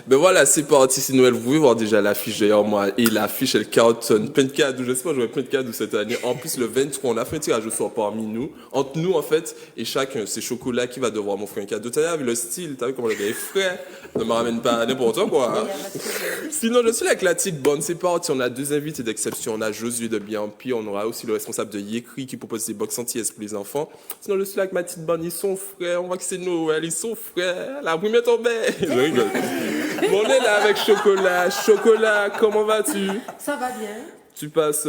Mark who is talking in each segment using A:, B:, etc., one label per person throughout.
A: Ben voilà, c'est parti, c'est Noël. Vous pouvez voir déjà l'affiche derrière moi. Et l'affiche, elle cartonne. Plein de cadeaux. Je sais pas, j'aurais plein de cadeaux cette année. En plus, le 23, on a fait un tirage au sort parmi nous. Entre nous, en fait. Et chacun, c'est Chocolat qui va devoir m'offrir un cadeau. T'as vu le style? T'as vu comment le gars est frais? Ne me ramène pas n'importe quoi. Hein. Sinon, je suis avec la petite bonne. C'est parti. On a deux invités d'exception. On a Josué de Biampi. On aura aussi le responsable de Yekri qui propose des box anti-S pour les enfants. Sinon, je suis avec ma petite bonne. Ils sont frais. On voit que c'est Noël. Ils sont frais. La brume est tombée. Je rigole. Bon, on est là avec Chocolat. Chocolat, comment vas-tu?
B: Ça va bien.
A: Tu passes.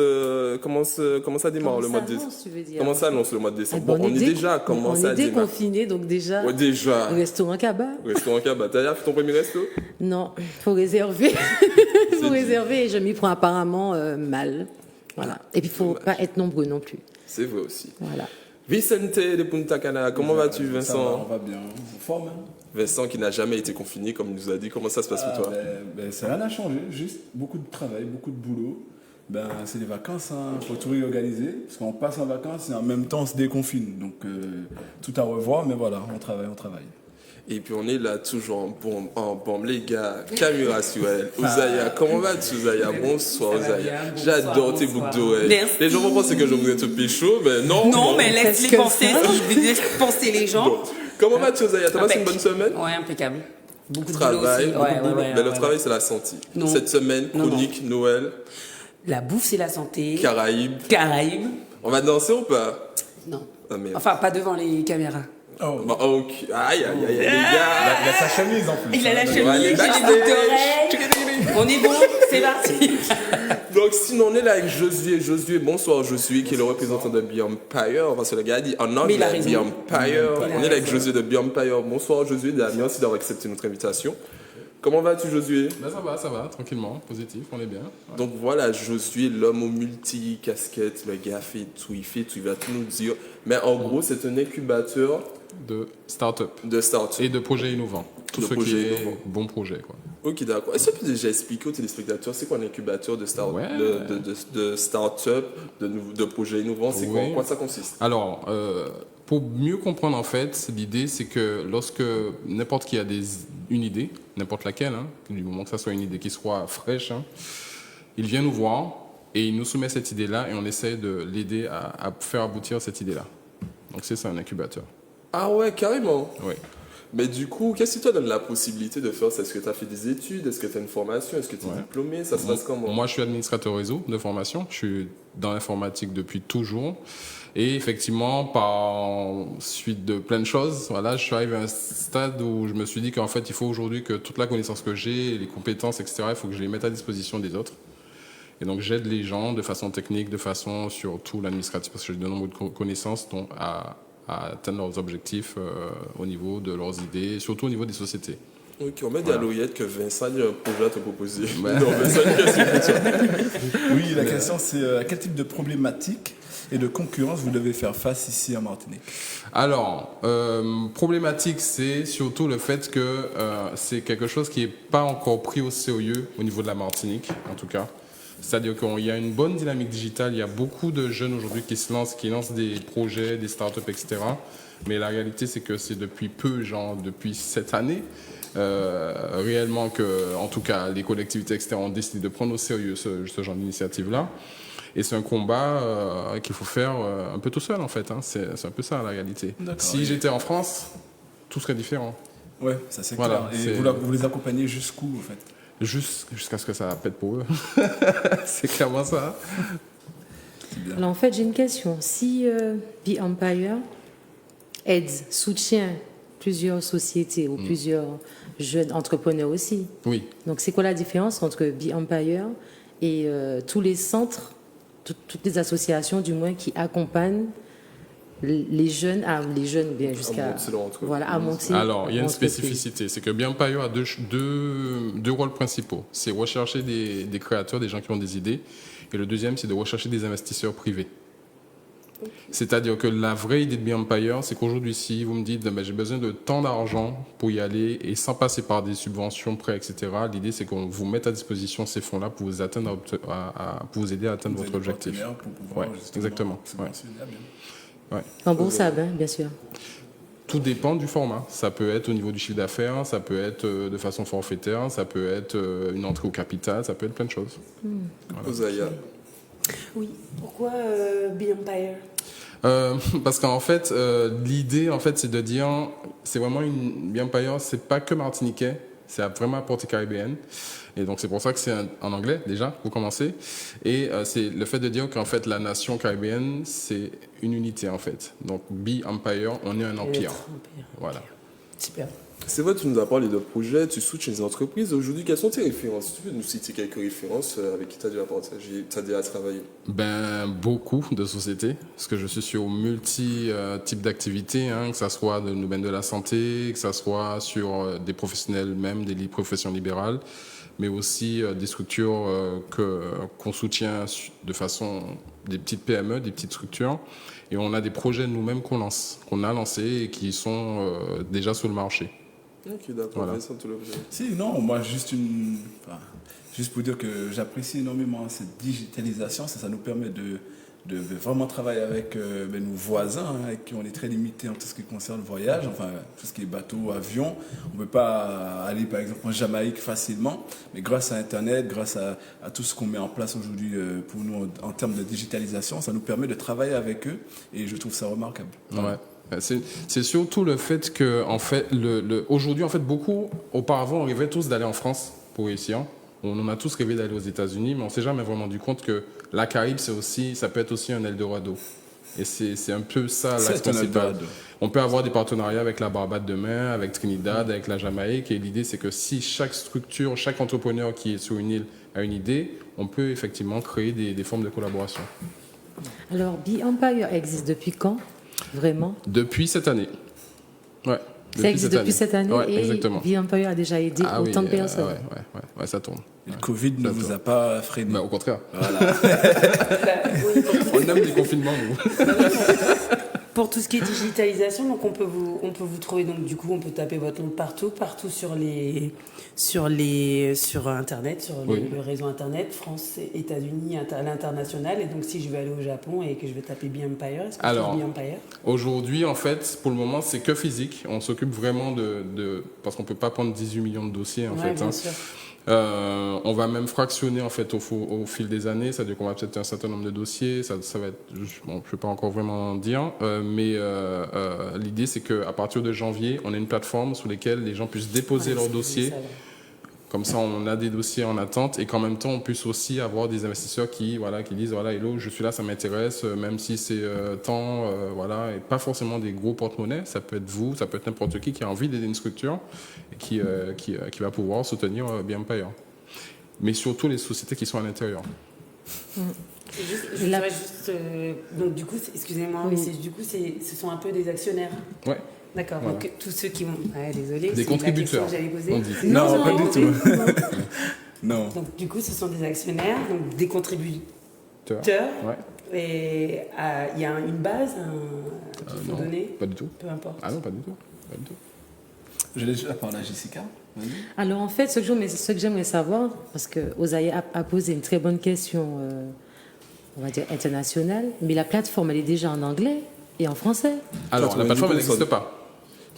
A: Comment ça démarre le mois de décembre? Comment ça annonce le mois de décembre? Bon, on est déjà commencé à démarrer.
B: On est déconfiné, donc déjà.
A: Ouais, déjà.
B: Restaurant Kaba.
A: Restaurant Kaba. T'as fait ton premier resto?
B: Non, faut réserver. Faut réserver et je m'y prends apparemment mal. Voilà. Et puis, il ne faut pas être nombreux non plus.
A: C'est vrai aussi.
B: Voilà.
A: Vicente de Punta Cana, comment vas-tu, Vincent?
C: Ça va, on va bien. En forme, hein?
A: Vincent qui n'a jamais été confiné, comme il nous a dit. Comment ça se passe pour toi?
C: Ça n'a rien changé, juste beaucoup de travail, beaucoup de boulot. C'est les vacances, il faut tout réorganiser, parce qu'on passe en vacances et en même temps on se déconfine. Donc tout à revoir, mais voilà, on travaille.
A: Et puis on est là toujours en bombe, les gars. Caméra sur elle. Ouzaya, comment vas-tu, Ouzaya? Bonsoir, Ouzaya. J'adore tes boucles d'oreilles. Les gens vont penser que je voudrais te pécho, mais non.
D: Non, mais laisse-les penser, je vais penser les gens.
A: Bon. Comment vas-tu, Ouzaya? T'as passé une bonne semaine?
D: Ouais, impeccable. Beaucoup de
A: travail,
D: boulot aussi.
A: Mais le travail, c'est la santé.
D: Non.
A: Cette semaine, chronique,
D: non.
A: Noël.
D: La bouffe, c'est la santé.
A: Caraïbes.
D: On
A: va danser ou pas?
D: Non.
A: Ah,
D: enfin, pas devant les caméras.
A: Oh. Bah, ok. Aïe, les gars.
C: Il a sa chemise en plus.
D: Il a la chemise, j'ai les boucles d'oreilles. On est bon, c'est parti.
A: Donc, sinon, on est là avec Josué. Josué, bonsoir, Josué, qui est le représentant de Biampire. Parce que le gars a dit en anglais, Biampire. On est là avec Josué de Biampire. Bonsoir, Josué. Merci d'avoir accepté notre invitation. Comment vas-tu, Josué?
E: Ça va, tranquillement, positif, on est bien. Ouais.
A: Donc voilà, Josué, l'homme aux multi-casquettes, le gars fait tout, il va tout nous dire. Mais en gros, c'est un incubateur
E: de start-up.
A: Et
E: de projets innovants. Tout ce qui est bon projet, quoi.
A: Ok, d'accord. Est-ce que tu peux déjà expliquer aux téléspectateurs c'est quoi un incubateur de start-up, de projets innovants? C'est quoi? En quoi ça consiste?
E: Alors, pour mieux comprendre, en fait, l'idée, c'est que lorsque n'importe qui a une idée, n'importe laquelle, du moment que ça soit une idée qui soit fraîche, il vient nous voir et il nous soumet cette idée-là et on essaie de l'aider à faire aboutir cette idée-là. Donc, c'est ça, un incubateur.
A: Ah ouais, carrément.
E: Oui.
A: Mais du coup, qu'est-ce qui te donne la possibilité de faire ça? Est-ce que tu as fait des études? Est-ce que tu as une formation? Est-ce que tu es diplômé? Ça se passe comment?
E: Moi, je suis administrateur réseau de formation. Je suis dans l'informatique depuis toujours. Et effectivement, par suite de plein de choses, voilà, je suis arrivé à un stade où je me suis dit qu'en fait, il faut aujourd'hui que toute la connaissance que j'ai, les compétences, etc., il faut que je les mette à disposition des autres. Et donc, j'aide les gens de façon technique, de façon surtout l'administratif, parce que j'ai de nombreuses connaissances à atteindre leurs objectifs au niveau de leurs idées, surtout au niveau des sociétés.
A: Ok, on met des alouillettes que Vincent a un projet à te proposer.
C: Ouais.
A: Non, Vincent,
C: oui, la question c'est à quel type de problématique et de concurrence vous devez faire face ici en Martinique?
E: Alors, problématique, c'est surtout le fait que c'est quelque chose qui n'est pas encore pris au sérieux au niveau de la Martinique, en tout cas. C'est-à-dire qu'il y a une bonne dynamique digitale, il y a beaucoup de jeunes aujourd'hui qui lancent des projets, des startups, etc. Mais la réalité, c'est que c'est depuis peu, depuis cette année, réellement que, en tout cas, les collectivités externes ont décidé de prendre au sérieux ce genre d'initiative-là. Et c'est un combat qu'il faut faire un peu tout seul, en fait. Hein. C'est un peu ça, la réalité. Si j'étais en France, tout serait différent.
C: Ouais, ça c'est
E: Voilà,
C: clair. Et vous les accompagnez jusqu'où, en fait?
E: Jusqu'à ce que ça pète pour eux. C'est clairement ça.
B: Alors en fait, j'ai une question. Si Be Empire aide, soutient plusieurs sociétés ou plusieurs jeunes entrepreneurs aussi,
E: Oui.
B: donc c'est quoi la différence entre Be Empire et tous les centres, toutes les associations du moins qui accompagnent les jeunes bien jusqu'à
A: monter leur entreprise.
B: voilà, à monter
E: Alors, il y a une
B: leur entreprise.
E: spécificité, c'est que Be Empire a deux rôles principaux. C'est rechercher des créateurs, des gens qui ont des idées. Et le deuxième, c'est de rechercher des investisseurs privés. C'est-à-dire que la vraie idée de Be Empire, c'est qu'aujourd'hui, si vous me dites, ben, j'ai besoin de tant d'argent pour y aller et sans passer par des subventions, prêts, etc., l'idée, c'est qu'on vous mette à disposition ces fonds-là pour vous, pour vous aider à atteindre votre objectif.
C: Pour pouvoir
E: Ouais,
C: justement
E: exactement.
C: subventionner. Ah, bien.
B: Remboursable, hein, bien sûr.
E: Tout dépend du format. Ça peut être au niveau du chiffre d'affaires, ça peut être de façon forfaitaire, ça peut être une entrée au capital, ça peut être plein de choses.
A: Osaïa.
D: Oui. Pourquoi Be Empire?
E: Parce qu'en fait, l'idée, en fait, c'est de dire, c'est vraiment Be Empire, c'est pas que martiniquais, c'est vraiment à portée caribéenne. Et donc, c'est pour ça que c'est en anglais, déjà, pour commencer. Et c'est le fait de dire qu'en fait, la nation caribéenne, c'est une unité, en fait. Donc, Be Empire, on est un empire. Voilà.
D: Super.
A: C'est vrai, tu nous as parlé de projets, tu soutiens les entreprises. Aujourd'hui, quelles sont tes références? Tu peux nous citer quelques références avec qui tu as déjà partagé, tu as déjà travaillé?
E: Ben, beaucoup de sociétés, parce que je suis sur multi-types d'activités, hein, que ça soit dans le domaine de la santé, que ça soit sur des professionnels même, des professions libérales, mais aussi des structures qu'on soutient de façon des petites PME, des petites structures. Et on a des projets nous-mêmes qu'on a lancés et qui sont déjà sur le marché.
A: Ok, d'accord.
E: Voilà.
A: Vincent, tout l'objet.
C: Si, non, moi, juste pour dire que j'apprécie énormément cette digitalisation, ça nous permet de vraiment travailler avec nos voisins, hein, avec qui on est très limité en tout ce qui concerne le voyage, enfin, tout ce qui est bateau, avion. On ne peut pas aller, par exemple, en Jamaïque facilement, mais grâce à Internet, grâce à tout ce qu'on met en place aujourd'hui pour nous en termes de digitalisation, ça nous permet de travailler avec eux et je trouve ça remarquable.
E: Ouais. C'est surtout le fait que, en fait, aujourd'hui, en fait, beaucoup, auparavant, on rêvait tous d'aller en France pour réussir. On en a tous rêvé d'aller aux États-Unis, mais on s'est jamais vraiment rendu compte que la Caraïbe, ça peut être aussi un Eldorado. Et c'est un peu ça l'axe principal. On peut avoir des partenariats avec la Barbade demain, avec Trinidad, avec la Jamaïque. Et l'idée, c'est que si chaque structure, chaque entrepreneur qui est sur une île a une idée, on peut effectivement créer des formes de collaboration.
B: Alors, Be Empire existe depuis quand, vraiment?
E: Depuis cette année. Ouais.
B: Ça existe depuis cette année
E: ouais,
B: et
E: exactement.
B: Be Empire a déjà aidé autant de personnes.
E: Ouais, ça tourne.
C: Et le Covid ne vous a pas freiné.
E: Mais au contraire.
C: Voilà.
E: On aime les confinements, nous.
D: Pour tout ce qui est digitalisation, donc on peut vous trouver, donc du coup on peut taper votre nom partout sur internet, sur le réseau internet, France, États-Unis, à l'international. Et donc si je veux aller au Japon et que je veux taper Be Empire, est-ce que je tape Be Empire?
E: Aujourd'hui, en fait, pour le moment, c'est que physique. On s'occupe vraiment parce qu'on peut pas prendre 18 millions de dossiers, en fait.
D: Bien sûr.
E: On va même fractionner en fait au fil des années, c'est-à-dire qu'on va peut-être un certain nombre de dossiers, ça va être, bon, je peux pas encore vraiment dire, mais l'idée c'est qu'à partir de janvier, on a une plateforme sur laquelle les gens puissent déposer leurs dossiers. Comme ça, on a des dossiers en attente et qu'en même temps, on puisse aussi avoir des investisseurs qui disent voilà, hello, je suis là, ça m'intéresse, même si c'est voilà, et pas forcément des gros porte-monnaies. Ça peut être vous, ça peut être n'importe qui a envie d'aider une structure et qui va pouvoir soutenir Be Empire. Mais surtout les sociétés qui sont à l'intérieur.
D: Donc du coup, excusez-moi, mais ce sont un peu des actionnaires.
E: Ouais.
D: D'accord, voilà. Donc tous ceux qui vont... désolé,
E: des contributeurs,
D: la question que j'avais posée.
C: Non, pas du tout. Non.
D: Donc du coup, ce sont des actionnaires, donc des contributeurs.
E: Ouais.
D: Et il y a une base qu'il faut donner?
E: Pas du tout.
D: Peu importe.
E: Ah non, pas du tout.
C: Je laisse la parole à Jessica.
B: Alors en fait, ce que j'aimerais savoir, parce que Osaïa a posé une très bonne question, on va dire internationale, mais la plateforme, elle est déjà en anglais et en français.
E: Alors, la plateforme, elle n'existe pas.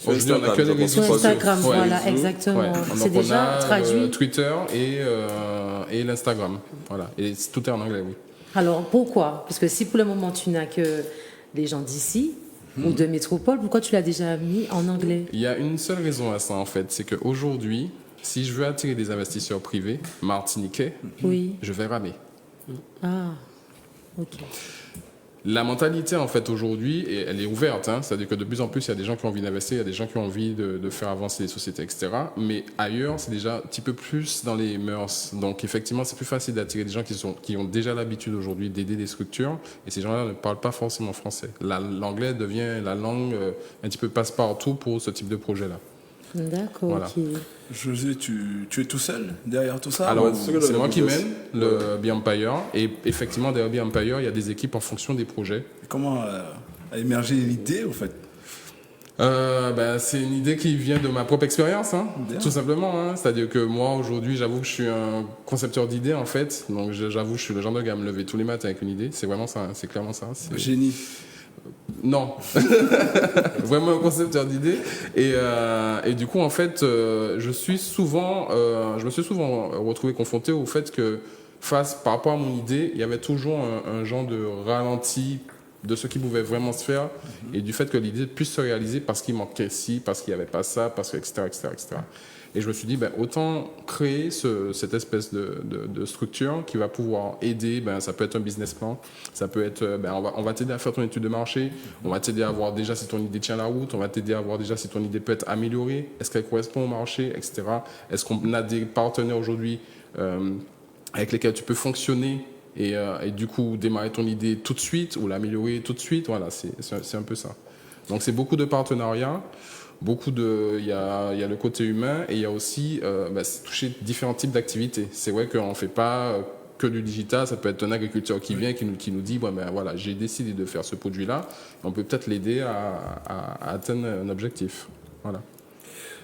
A: Sur
E: Aujourd'hui, on a
A: Instagram,
E: que les
A: je pense.
E: réseaux
B: Sur
E: sociaux.
B: Instagram,
E: Ouais.
B: voilà, exactement.
E: Ouais.
B: C'est
E: Donc, on
B: déjà
E: a
B: traduit.
E: Twitter et l'Instagram. Voilà. Et tout est en anglais, oui.
B: Alors, pourquoi? Parce que si pour le moment, tu n'as que les gens d'ici ou de métropole, pourquoi tu l'as déjà mis en anglais?
E: Il y a une seule raison à ça, en fait. C'est qu'aujourd'hui, si je veux attirer des investisseurs privés martiniquais,
B: Oui.
E: je vais ramer.
B: Ah, ok.
E: La mentalité, en fait, aujourd'hui, elle est ouverte. Hein. C'est-à-dire que de plus en plus, il y a des gens qui ont envie d'investir, il y a des gens qui ont envie de faire avancer les sociétés, etc. Mais ailleurs, c'est déjà un petit peu plus dans les mœurs. Donc, effectivement, c'est plus facile d'attirer des gens qui ont déjà l'habitude aujourd'hui d'aider des structures. Et ces gens-là ne parlent pas forcément français. L'anglais devient la langue un petit peu passe-partout pour ce type de projet-là.
B: D'accord,
E: Voilà.
B: ok.
C: José, tu es tout seul derrière tout ça?
E: Alors,
C: ou-
E: c'est moi qui mène le Be Empire. Et effectivement, derrière Be Empire, il y a des équipes en fonction des projets.
C: Comment a émergé l'idée, en fait?
E: C'est une idée qui vient de ma propre expérience, hein,
C: Bien.
E: tout simplement. Hein. C'est-à-dire que moi, aujourd'hui, j'avoue que je suis un concepteur d'idées, en fait. Donc, j'avoue, je suis le genre de gars à me lever tous les matins avec une idée. C'est vraiment ça, hein, c'est clairement ça.
C: Génie.
E: Non, vraiment un concepteur d'idées. Et du coup, en fait, je me suis souvent retrouvé confronté au fait que par rapport à mon idée, il y avait toujours un genre de ralenti de ce qui pouvait vraiment se faire et du fait que l'idée puisse se réaliser parce qu'il manquait ci, parce qu'il n'y avait pas ça, parce que etc. Et je me suis dit, autant créer cette espèce de structure qui va pouvoir aider. Ça peut être un business plan, ça peut être, on va t'aider à faire ton étude de marché, on va t'aider à voir déjà si ton idée tient la route, on va t'aider à voir déjà si ton idée peut être améliorée, est-ce qu'elle correspond au marché, etc. Est-ce qu'on a des partenaires aujourd'hui avec lesquels tu peux fonctionner et du coup démarrer ton idée tout de suite ou l'améliorer tout de suite. Voilà, c'est un peu ça. Donc c'est beaucoup de partenariats. Il y a le côté humain et il y a aussi toucher différents types d'activités. C'est vrai qu'on ne fait pas que du digital, ça peut être un agriculteur qui vient, qui nous dit voilà, j'ai décidé de faire ce produit-là, on peut peut-être l'aider à atteindre un objectif. Voilà.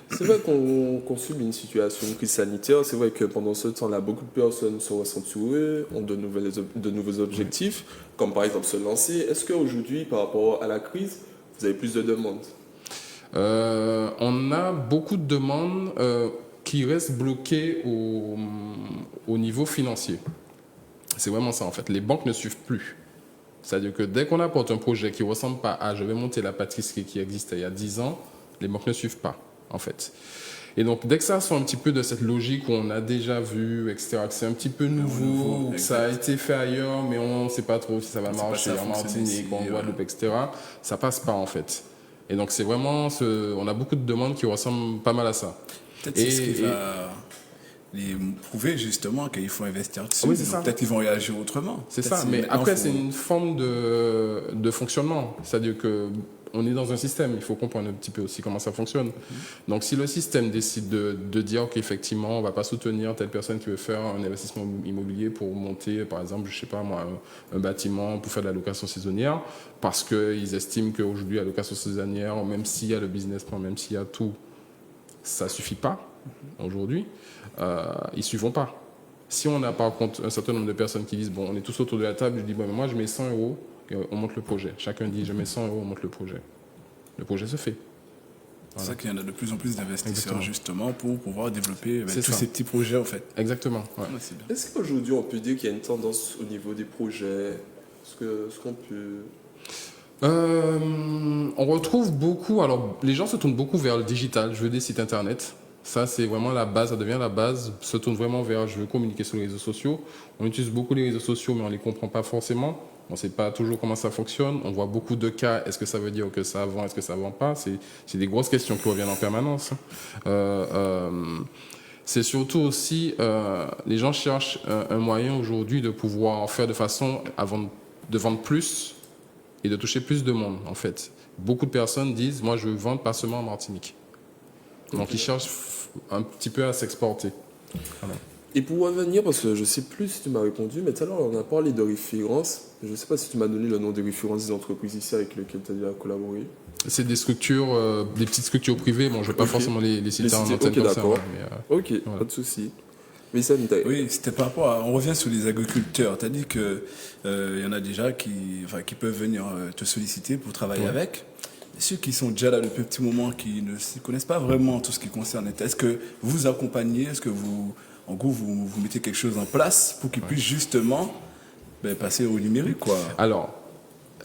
A: C'est vrai qu'on subit une situation, une crise sanitaire. C'est vrai que pendant ce temps-là, beaucoup de personnes se ressentent sur eux, ont de nouveaux objectifs, comme par exemple se lancer. Est-ce qu'aujourd'hui, par rapport à la crise, vous avez plus de demandes?
E: On a beaucoup de demandes qui restent bloquées au niveau financier. C'est vraiment ça en fait. Les banques ne suivent plus. C'est-à-dire que dès qu'on apporte un projet qui ne ressemble pas à je vais monter la pâtisserie qui existait il y a 10 ans, les banques ne suivent pas en fait. Et donc dès que ça sort un petit peu de cette logique où on a déjà vu, etc., que c'est un petit peu nouveau, que ça a été fait ailleurs, mais on ne sait pas trop si ça va marcher en Martinique, en Guadeloupe, etc., ça passe pas en fait. Et donc c'est vraiment, on a beaucoup de demandes qui ressemblent pas mal à ça.
C: Peut-être c'est ce qui va les prouver justement qu'il faut investir dessus.
E: Oui, c'est ça.
C: Peut-être qu'ils vont réagir autrement.
E: C'est
C: Peut-être
E: ça, mais après c'est une forme de fonctionnement. C'est-à-dire que on est dans un système, il faut comprendre un petit peu aussi comment ça fonctionne. Donc si le système décide de dire qu'effectivement on ne va pas soutenir telle personne qui veut faire un investissement immobilier pour monter par exemple, je sais pas moi, un bâtiment pour faire de la location saisonnière, parce qu'ils estiment qu'aujourd'hui la location saisonnière, même s'il y a le business plan, même s'il y a tout, ça ne suffit pas aujourd'hui, ils ne suivront pas. Si on a par contre un certain nombre de personnes qui disent, bon on est tous autour de la table, je dis, bon moi je mets 100 €, on monte le projet. Chacun dit, je mets 100 €, on monte le projet. Le projet se fait.
C: C'est
E: Voilà.
C: ça qu'il y en a de plus en plus d'investisseurs
E: Exactement.
C: justement pour pouvoir développer tous
E: ça.
C: ces petits projets en fait.
E: Exactement. Ouais.
C: Ouais, c'est bien.
A: Est-ce qu'aujourd'hui on peut dire qu'il y a une tendance au niveau des projets? Est-ce qu'on peut...
E: On retrouve beaucoup, alors les gens se tournent beaucoup vers le digital, je veux des sites internet. Ça, c'est vraiment la base, ça devient la base, se tourne vraiment vers je veux communiquer sur les réseaux sociaux. On utilise beaucoup les réseaux sociaux, mais on ne les comprend pas forcément. On ne sait pas toujours comment ça fonctionne. On voit beaucoup de cas. Est-ce que ça veut dire que ça vend, est-ce que ça ne vend pas? C'est des grosses questions qui reviennent en permanence. C'est surtout aussi, les gens cherchent un moyen aujourd'hui de pouvoir en faire de façon de vendre plus et de toucher plus de monde, en fait. Beaucoup de personnes disent, moi, je veux vendre pas seulement en Martinique. Donc, ils cherchent un petit peu à s'exporter. Voilà.
A: Et pour revenir, parce que je ne sais plus si tu m'as répondu, mais tout à l'heure on a parlé de références. Je ne sais pas si tu m'as donné le nom des références des entreprises ici avec lesquelles tu as déjà collaboré.
E: C'est des structures, des petites structures privées. Bon, je ne vais pas forcément les citer en antenne comme
A: d'accord.
E: ça. Mais,
A: Ok,
E: voilà.
A: pas de souci. Mais ça me
C: Oui, c'était par rapport à... On revient sur les agriculteurs. Tu as dit qu'il y en a déjà qui peuvent venir te solliciter pour travailler avec. ceux qui sont déjà là depuis un petit moment, qui ne s'y connaissent pas vraiment tout ce qui concerne Internet, est-ce que vous accompagnez, est-ce que vous, en gros, vous mettez quelque chose en place pour qu'ils puissent justement passer au numérique, quoi?
E: Alors,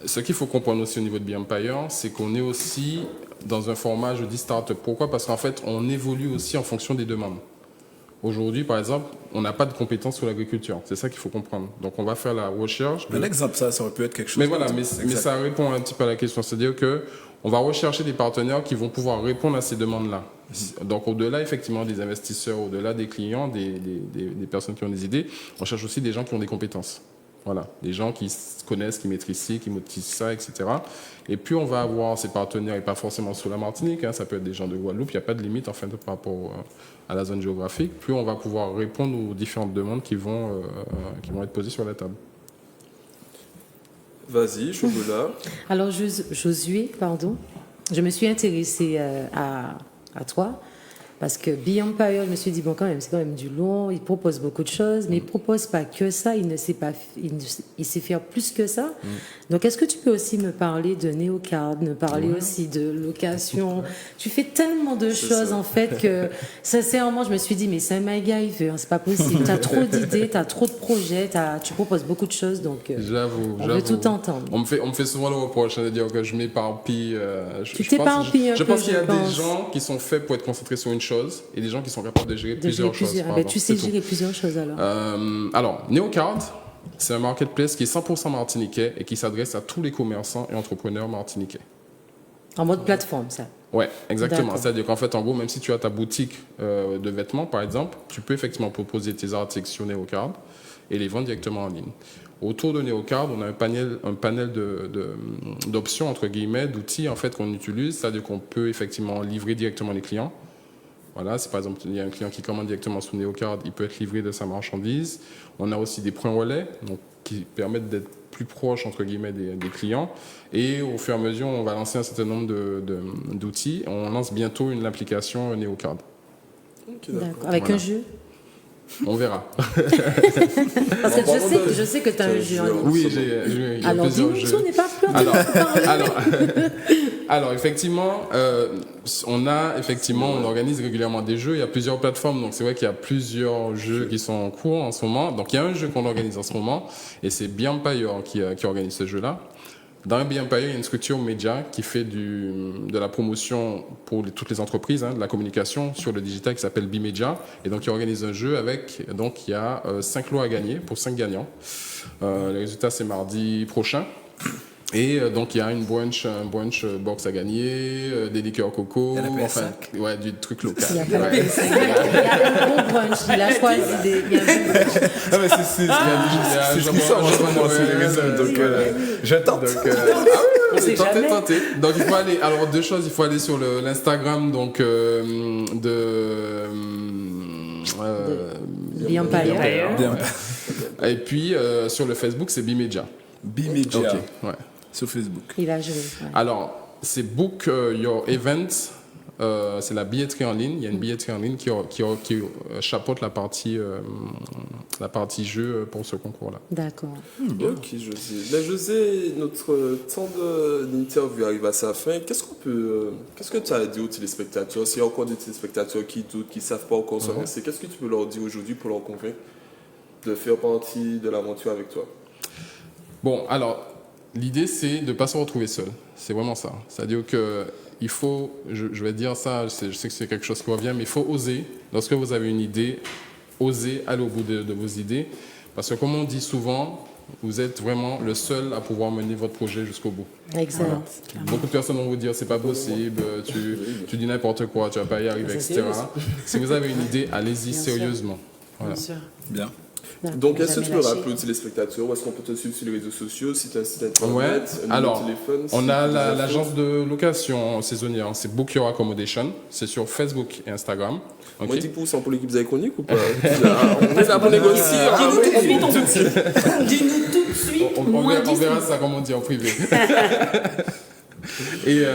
E: ce qu'il faut comprendre aussi au niveau de Be Empire, c'est qu'on est aussi dans un format, je dis start-up. Pourquoi? Parce qu'en fait, on évolue aussi en fonction des demandes. Aujourd'hui, par exemple, on n'a pas de compétences sur l'agriculture. C'est ça qu'il faut comprendre. Donc, on va faire la recherche.
C: Un exemple, ça aurait pu être quelque chose.
E: Mais voilà, mais ça répond un petit peu à la question. C'est-à-dire que on va rechercher des partenaires qui vont pouvoir répondre à ces demandes-là. Donc, au-delà, effectivement, des investisseurs, au-delà des clients, des personnes qui ont des idées, on cherche aussi des gens qui ont des compétences. Voilà, des gens qui connaissent, qui maîtrisent ci, qui maîtrisent ça, etc. Et puis, on va avoir ces partenaires, et pas forcément sur la Martinique, ça peut être des gens de Guadeloupe, il n'y a pas de limite, en fait, par rapport à la zone géographique. Puis, on va pouvoir répondre aux différentes demandes qui vont être posées sur la table.
A: Vas-y, Chocolat.
B: Alors, Josué, pardon, je me suis intéressée à toi. Parce que Be Empire, je me suis dit, bon, quand même, c'est quand même du lourd, il propose beaucoup de choses, mais il ne propose pas que ça, il sait faire plus que ça. Donc, est-ce que tu peux aussi me parler de NeoCard, me parler aussi de location? Tu fais tellement de choses, en fait, que sincèrement, je me suis dit, mais c'est un MacGyver, c'est pas possible. Tu as trop d'idées, tu as trop de projets, tu proposes beaucoup de choses, donc on veut tout entendre.
E: On me fait souvent le reproche de dire que je m'éparpille.
B: Tu t'éparpilles un peu,
E: je pense qu'il y a des gens qui sont faits pour être concentrés sur une chose et des gens qui sont capables de gérer plusieurs choses.
B: Tu sais gérer plusieurs choses alors.
E: Alors, NeoCard, c'est un marketplace qui est 100% martiniquais et qui s'adresse à tous les commerçants et entrepreneurs martiniquais.
B: En mode plateforme, ça?
E: Ouais, exactement.
B: D'accord.
E: C'est-à-dire qu'en fait, en gros, même si tu as ta boutique de vêtements, par exemple, tu peux effectivement proposer tes articles sur NeoCard et les vendre directement en ligne. Autour de NeoCard, on a un panel d'options, entre guillemets, d'outils en fait, qu'on utilise. C'est-à-dire qu'on peut effectivement livrer directement les clients. Voilà, si par exemple il y a un client qui commande directement sous NeoCard, il peut être livré de sa marchandise. On a aussi des points relais donc, qui permettent d'être plus proches entre guillemets des clients. Et au fur et à mesure, on va lancer un certain nombre d'outils. On lance bientôt l'application NeoCard.
A: Okay,
B: d'accord. Avec un jeu?
E: On verra.
B: Parce que je sais que tu as un jeu en ligne.
E: Oui, j'ai
B: alors dis-nous, on n'est pas peur de
E: alors effectivement, on organise régulièrement des jeux. Il y a plusieurs plateformes, donc c'est vrai qu'il y a plusieurs jeux qui sont en cours en ce moment. Donc il y a un jeu qu'on organise en ce moment, et c'est Be Empire qui organise ce jeu-là. Dans Be Empire, il y a une structure média qui fait de la promotion pour toutes les entreprises, de la communication sur le digital qui s'appelle Bimedia. Et donc, il organise un jeu avec, donc, il y a 5 lots à gagner pour 5 gagnants. Le résultat, c'est mardi prochain. Et donc, il y a un brunch box à gagner, des liqueurs coco, ouais, du truc local.
B: Il y a un bon brunch, il a choisi il y a un bon brunch.
C: Ah, mais c'est ce qui sort en ce moment sur les réseaux, donc je tente.
E: Tentez. Donc, il faut aller, alors deux choses, il faut aller sur l'Instagram, donc, de
B: Be Empire.
E: Et puis, sur le Facebook, c'est Bimedia.
C: Bimedia.
E: Ok, ouais.
C: Sur Facebook.
B: Il a joué. Ouais.
E: Alors, c'est Book Your Event. C'est la billetterie en ligne. Il y a une billetterie en ligne qui chapeaute la partie jeu pour ce concours-là.
B: D'accord.
A: Ok, José. José, notre temps d'interview arrive à sa fin. Qu'est-ce que tu as à dire aux téléspectateurs? S'il y a encore des téléspectateurs qui doutent, qui ne savent pas encore se lancer, qu'est-ce que tu peux leur dire aujourd'hui pour leur convaincre de faire partie de l'aventure avec toi?
E: Bon, alors, l'idée, c'est de ne pas se retrouver seul. C'est vraiment ça. C'est-à-dire que il faut, je vais dire ça, je sais que c'est quelque chose qui revient, mais il faut oser. Lorsque vous avez une idée, oser aller au bout de vos idées. Parce que comme on dit souvent, vous êtes vraiment le seul à pouvoir mener votre projet jusqu'au bout.
B: Excellent.
E: Voilà. Beaucoup de personnes vont vous dire c'est pas possible, tu dis n'importe quoi, tu vas pas y arriver, etc. Si vous avez une idée, allez-y sérieusement. Voilà.
C: Bien.
A: Donc, est-ce que tu peux rappeler aux téléspectateurs où est-ce qu'on peut te suivre sur les réseaux sociaux, si tu as un site internet, un numéro de téléphone?
E: On a l'agence de location saisonnière, c'est Book Your Accommodation, c'est sur Facebook et Instagram. Okay.
A: Moi, 10% pour l'équipe iconique ou pas? On est là pour négocier.
D: Dis-nous tout de suite.
E: On verra ça, comme on dit, en privé. Et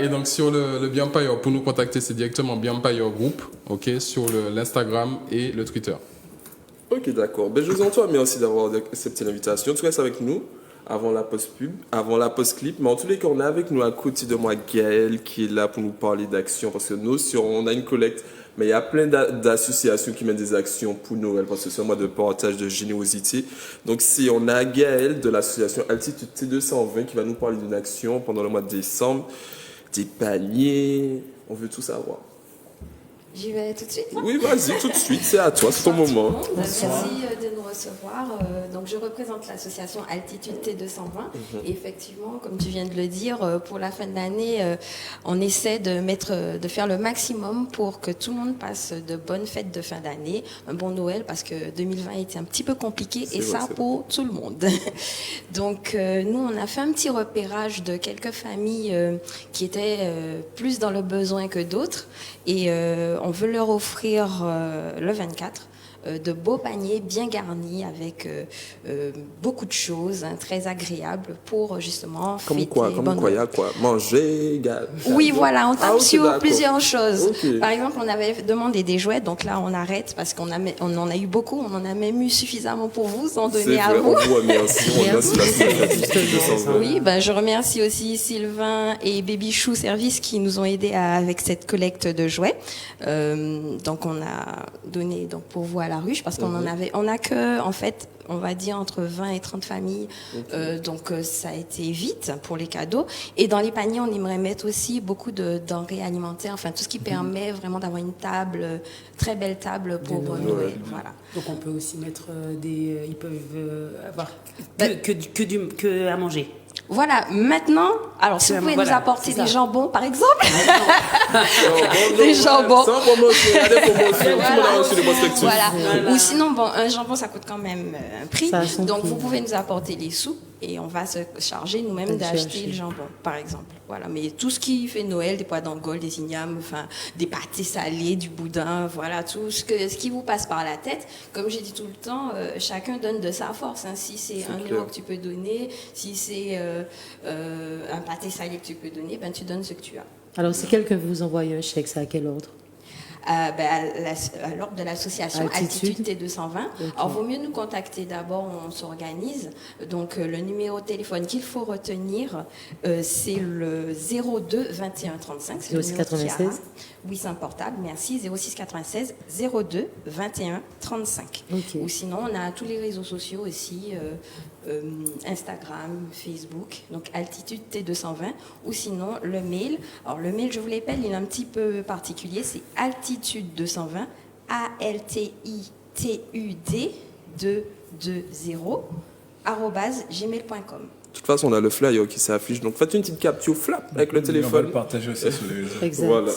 E: donc sur le Be Empire, pour nous contacter, c'est directement Be Empire Group, sur l'Instagram et le Twitter.
A: Ok, d'accord. José Antoine, merci d'avoir accepté l'invitation. Tu restes avec nous. avant la post-pub, avant la post-clip. Mais en tous les cas, on a avec nous à côté de moi Gaël qui est là pour nous parler d'action. Parce que nous, on a une collecte, mais il y a plein d'associations qui mènent des actions pour Noël. Parce que c'est un mois de partage de générosité. Donc, si on a Gaël de l'association Altitude T220 qui va nous parler d'une action pendant le mois de décembre, des paniers, on veut tout savoir.
F: J'y vais tout de suite.
A: Oui, vas-y, tout de suite, c'est à toi, c'est ton moment.
F: Merci de nous recevoir. Donc, je représente l'association Altitude T220. Et effectivement, comme tu viens de le dire, pour la fin de l'année, on essaie de faire le maximum pour que tout le monde passe de bonnes fêtes de fin d'année, un bon Noël, parce que 2020 était un petit peu compliqué, et ça pour tout le monde. Donc, nous, on a fait un petit repérage de quelques familles qui étaient plus dans le besoin que d'autres. Et on veut leur offrir le 24 de beaux paniers bien garnis avec beaucoup de choses très agréables pour justement
A: Comme
F: fêter.
A: quoi, il y a quoi? Manger, gâteau.
F: Oui, voilà, on tape
A: ok,
F: sur
A: d'accord.
F: plusieurs choses.
A: Ok.
F: Par exemple, on avait demandé des jouets, donc là on arrête parce qu'on en a eu beaucoup, on en a même eu suffisamment pour vous, en
A: C'est
F: donner à
A: vrai,
F: vous.
A: on vous remercie. On remercie la société T220.
F: Oui, ben, je remercie aussi Sylvain et Baby Chou Service qui nous ont aidés avec cette collecte de jouets. Donc on a donné donc pour vous à la ruche parce qu'on on a que en fait on va dire entre 20 et 30 familles. Donc ça a été vite pour les cadeaux. Et dans les paniers, on aimerait mettre aussi beaucoup de denrées alimentaires, enfin tout ce qui permet vraiment d'avoir une table, très belle table pour Noël. Voilà.
D: Donc on peut aussi mettre ils peuvent avoir que à manger.
F: Voilà, maintenant, alors si vous pouvez nous apporter des jambons, par exemple. Des jambons.
A: Sans promotion, il y a des promotions. Tout le monde a reçu des prospectus.
F: Voilà. Ou sinon, bon, un jambon, ça coûte quand même un prix.
B: Ça a son
F: Donc,
B: prix.
F: vous pouvez nous apporter les sous et on va se charger nous-mêmes d'acheter le jambon, par exemple. Voilà. Mais tout ce qui fait Noël, des pois d'Angole, des ignames, enfin, des pâtés salés, du boudin, voilà, tout ce qui vous passe par la tête. Comme j'ai dit tout le temps, chacun donne de sa force. Hein. Si c'est un euro que tu peux donner, si c'est un pâté salé que tu peux donner, ben tu donnes ce que tu as.
B: Alors, si quelqu'un vous envoie un chèque, c'est à quel ordre?
F: À l'ordre de l'association Altitude T220. Okay. Alors, vaut mieux nous contacter d'abord, on s'organise. Donc, le numéro de téléphone qu'il faut retenir, c'est le 02 21 35.
B: 06 96.
F: Oui, c'est un portable, merci. 06 96 02 21 35.
B: Okay.
F: Ou sinon, on a tous les réseaux sociaux aussi, Instagram, Facebook, donc Altitude T220, ou sinon le mail. Alors le mail, je vous l'appelle, il est un petit peu particulier, c'est altitude220, ALTITUD 220 @gmail.com.
A: De toute façon, on a le flyer qui s'affiche. Donc, faites une petite capture flap avec le
C: On va
A: téléphone.
C: le partager aussi sur les réseaux.
B: Exact.
A: Voilà.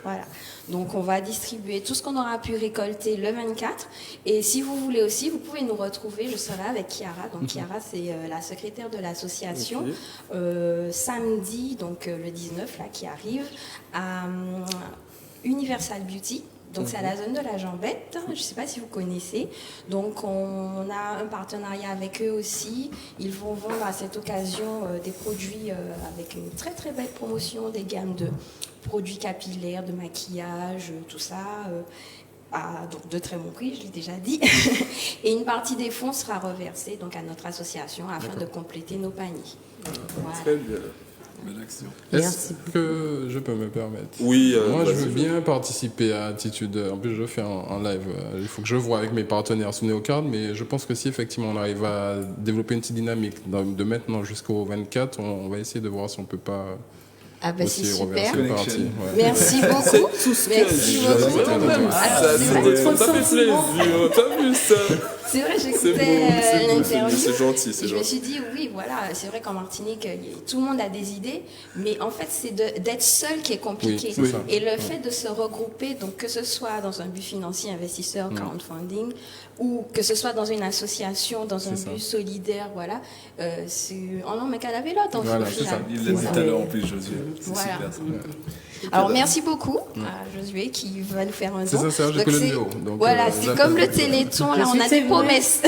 F: Voilà. Donc, on va distribuer tout ce qu'on aura pu récolter le 24. Et si vous voulez aussi, vous pouvez nous retrouver. Je serai avec Chiara. Donc, Chiara, c'est la secrétaire de l'association. Samedi, donc le 19, là, qui arrive, à Universal Beauty. Donc, c'est à la zone de la Jambette. Je ne sais pas si vous connaissez. Donc, on a un partenariat avec eux aussi. Ils vont vendre à cette occasion des produits avec une très, très belle promotion, des gammes de produits capillaires, de maquillage, tout ça. Donc de très bon prix, je l'ai déjà dit. Et une partie des fonds sera reversée donc, à notre association afin de compléter nos paniers. Voilà.
A: Très bien.
C: Belle action.
E: Est-ce que je peux me permettre?
A: Oui.
E: Moi, je veux bien participer à Attitude. En plus, je le fais en live. Il faut que je vois avec mes partenaires sous Neocard, mais je pense que si effectivement on arrive à développer une petite dynamique de maintenant jusqu'au 24, on va essayer de voir si on peut pas
F: Ah ben c'est
E: aussi
F: super.
E: reverser une partie. Ouais.
F: Merci beaucoup. Merci beaucoup.
A: Ça fait plaisir. T'as vu ça?
F: C'est vrai,
A: C'est
F: j'écoutais
A: beau,
F: l'interview.
A: c'est gentil, c'est
F: Et je me
A: gentil.
F: suis dit, oui, voilà, c'est vrai qu'en Martinique, tout le monde a des idées, mais en fait, c'est d'être seul qui est compliqué.
E: Oui, c'est ça.
F: Et le fait de se regrouper, donc que ce soit dans un but financier, investisseur, crowdfunding, ou que ce soit dans une association, dans un but solidaire, voilà, on n'en met qu'à la vélote, en
E: Voilà,
F: fait, au
E: c'est
F: final.
C: Il l'a dit tout à l'heure en plus, Josué. C'est
F: Voilà.
C: super ça.
F: Alors, merci beaucoup à Josué qui va nous faire un don.
E: C'est ça, Serge
F: Donc,
E: Colombo. Donc,
F: voilà, c'est
E: j'attends.
F: comme le Téléthon. Là, on a des
B: témoin.
F: promesses.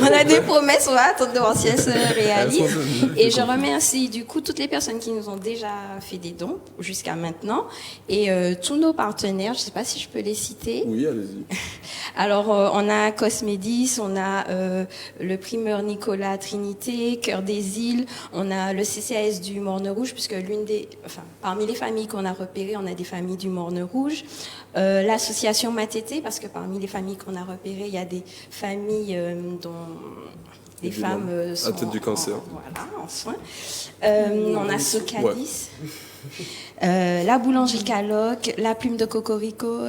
F: On a des promesses, on va attendre de voir si elles se réalisent.
E: Elles sont venues,
F: Et
E: c'est
F: je remercie du coup toutes les personnes qui nous ont déjà fait des dons jusqu'à maintenant et tous nos partenaires. Je ne sais pas si je peux les citer.
A: Oui, allez-y.
F: Alors, on a Cosmédis, on a le primeur Nicolas Trinité, Cœur des Îles, on a le CCAS du Morne Rouge, puisque parmi les familles qu'on a repérées, on a des familles du Morne Rouge. L'association Matété, parce que parmi les familles qu'on a repérées, il y a des familles dont les femmes sont
A: atteintes du cancer.
F: en soins. On a Socadis. La boulangerie Caloc, la plume de Cocorico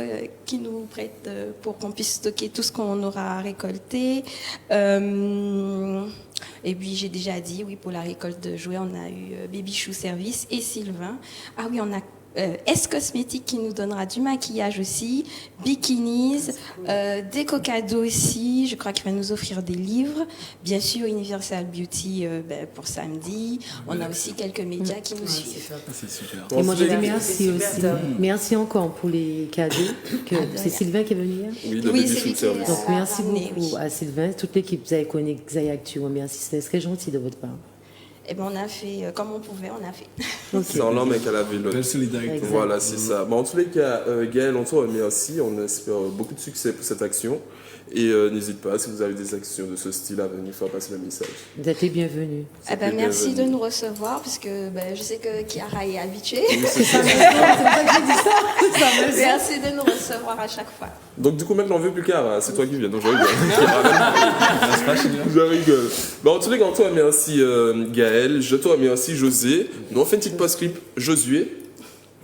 F: qui nous prête pour qu'on puisse stocker tout ce qu'on aura récolté. Et puis j'ai déjà dit, oui, pour la récolte de jouets, on a eu Baby Chou Service et Sylvain. Ah oui, on a S Cosmétique qui nous donnera du maquillage aussi, bikinis, des cadeaux aussi, je crois qu'il va nous offrir des livres, bien sûr Universal Beauty pour samedi, on a aussi quelques médias qui nous suivent.
C: C'est super.
B: Et moi, je dis merci
D: c'est super
B: aussi.
D: top.
B: Merci encore pour les cadeaux. C'est Sylvain qui est venu hier.
A: Oui, de
F: Oui,
A: Baby
F: c'est
A: Shoot
F: lui qui
A: Service.
B: Donc, merci
F: ramené,
B: beaucoup
F: oui.
B: à Sylvain, toute l'équipe Zaïkonik, Zayactu. Merci, c'était très gentil de votre part.
F: Et ben on a fait comme on pouvait, on a fait.
A: C'est en l'homme qu'elle avait l'autre.
C: Belle solidarité.
B: Exact.
A: Voilà, c'est ça. Bon, en tous les cas, Gaël, on te remercie. On espère beaucoup de succès pour cette action. Et n'hésite pas, si vous avez des actions de ce style à venir, faire passer le message.
B: Vous êtes les bienvenus.
F: Eh ben,
A: C'était
F: merci de
A: bienvenu.
F: nous recevoir parce que je sais que Chiara est habituée. Merci de nous recevoir à chaque fois.
A: Donc du coup, maintenant, on veut plus qu'à, c'est toi qui viens, donc je rigole. Je rigole. Bon, en tous les cas, on te remercie Gaël, je te remercie José. Nous, on fait une petite post-clip Josué.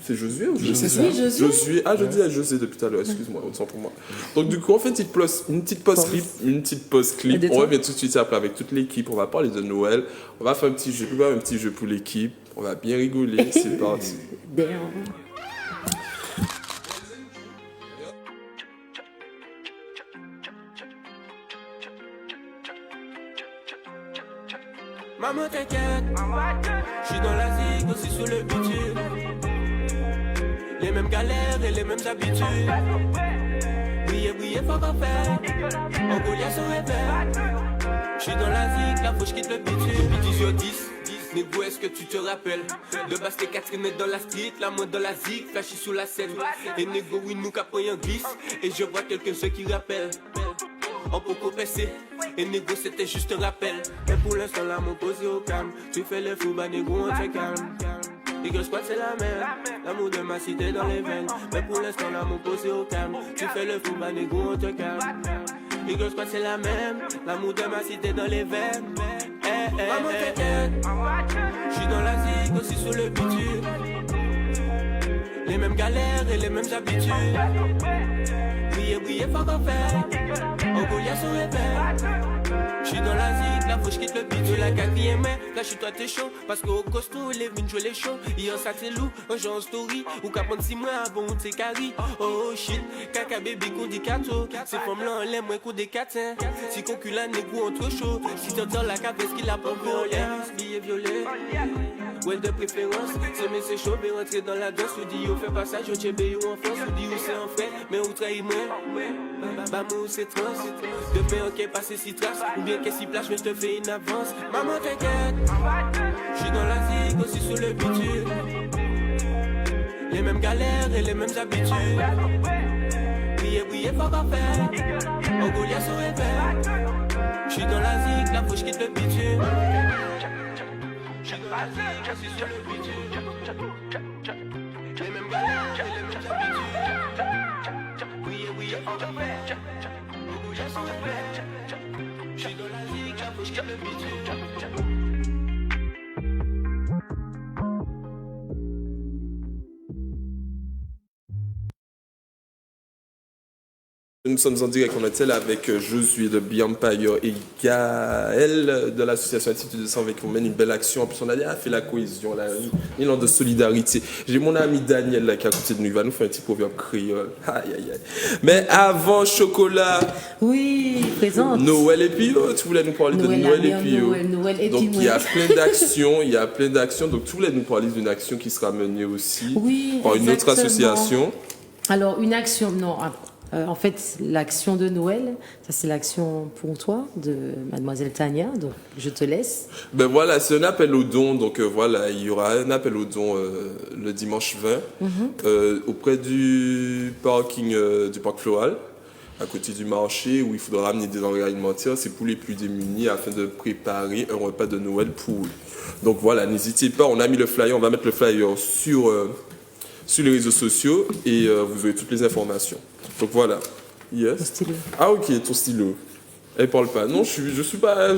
A: C'est Josué ou Josué?
C: C'est ça.
B: Oui, Josué.
A: Josué. Ah, je disais José depuis tout à l'heure, excuse-moi, autant pour moi. Donc du coup, on fait une petite post-clip. On revient tout de suite après avec toute l'équipe. On va parler de Noël. On va faire un petit jeu pour l'équipe. On va bien rigoler. C'est parti.
B: Damn.
G: Maman t'inquiète, je suis dans la zig aussi sous le bitume. Les mêmes galères et les mêmes habitudes. Briller, faut qu'on fait. En Goliath son réveil. Je suis dans la zig, là faut que je quitte le bitume. Depuis 10 négo, est-ce que tu te rappelles? De base t'es Catherine dans la street, la moi dans la zig, flashy sous la scène. Et négo, oui, nous capoyons glisse. Et je vois quelqu'un ce qui rappelle. En poco PC, et négo c'était juste un rappel. Mais pour l'instant là mon posé au calme. Tu fais le fou, bah négo on te calme. Eagle Squad c'est la même, l'amour de ma cité dans les veines. Mais pour l'instant là mon posé au calme. Tu fais le fou, bah négo on te calme. Eagle Squad c'est la même, l'amour de ma cité dans les veines. Maman t'inquiète, j'suis dans la zig aussi sous le bitume. Les mêmes galères et les mêmes habitudes. Briller, faut qu'on fait. En Goliath son réveil. J'suis dans la zig, là faut j'quitte le bitume. La 4ème mai, là j'suis toi t'es chaud. Parce qu'au costaud, les vins jouer les shows. Hier ça t'es loup, un genre en story. Ou qu'à prendre 6 mois avant ou t'es carré. Oh shit, caca bébé qu'on dit cato. Ces femmes là on l'aime, moi qu'on des catins. Si concula négo on trop chaud. Si t'entends la cape, est-ce qu'il a pas vu en l'air? Billet violet. Well de préférence, c'est mais c'est chaud, mais rentrer dans la danse. Ou dit yo fait passage, au tchébé ou en France. Ou dit ou c'est en fait, mais ou trahit moi. Bah moi c'est trans. De pain ok passer si trace. Ou bien qu'est-ce qui place, mais je te fais une avance. Maman t'inquiète, j'suis dans la zig aussi sous le bitume. Les mêmes galères et les mêmes habitudes. Briller, faut qu'on fait. En Goliath son réveil. J'suis dans la zig, là faut j'quitte le bitume. J'suis dans la zig aussi sous le bitume. Les mêmes galères et les mêmes habitudes. Briller, faut qu'on fait. En Goliath son réveil. J'suis dans la zig, là faut j'quitte le bitume.
A: Nous sommes en direct en hôtel avec Josué de Empire et Gaël de l'association Attitude de Sang avec qui on mène une belle action. En plus, on a déjà fait la cohésion, là, une élan de solidarité. J'ai mon ami Daniel là qui est à côté de nous, il va nous faire un petit proverbe créole. Aïe, aïe, aïe. Mais avant, Chocolat,
B: Oui, présente.
A: Noël et Pio, tu voulais nous parler de Noël et Pio.
B: Noël et
A: Donc,
B: Pio.
A: il y a plein d'actions, Donc, tu voulais nous parler d'une action qui sera menée aussi
B: Oui,
A: par une autre
B: exactement.
A: association.
B: Alors, une action, non. En fait, l'action de Noël, ça c'est l'action pour toi de Mademoiselle Tania, donc je te laisse.
A: Ben voilà, c'est un appel aux dons. Donc voilà, il y aura un appel aux dons le dimanche 20 auprès du parking du parc Floral, à côté du marché, où il faudra amener des denrées alimentaires. C'est pour les plus démunis afin de préparer un repas de Noël pour eux. Donc voilà, n'hésitez pas, on a mis le flyer, on va mettre le flyer sur les réseaux sociaux et vous aurez toutes les informations. Donc voilà. Yes.
B: Ton stylo.
A: Ah ok, ton stylo. Elle parle pas. Non, je suis pas.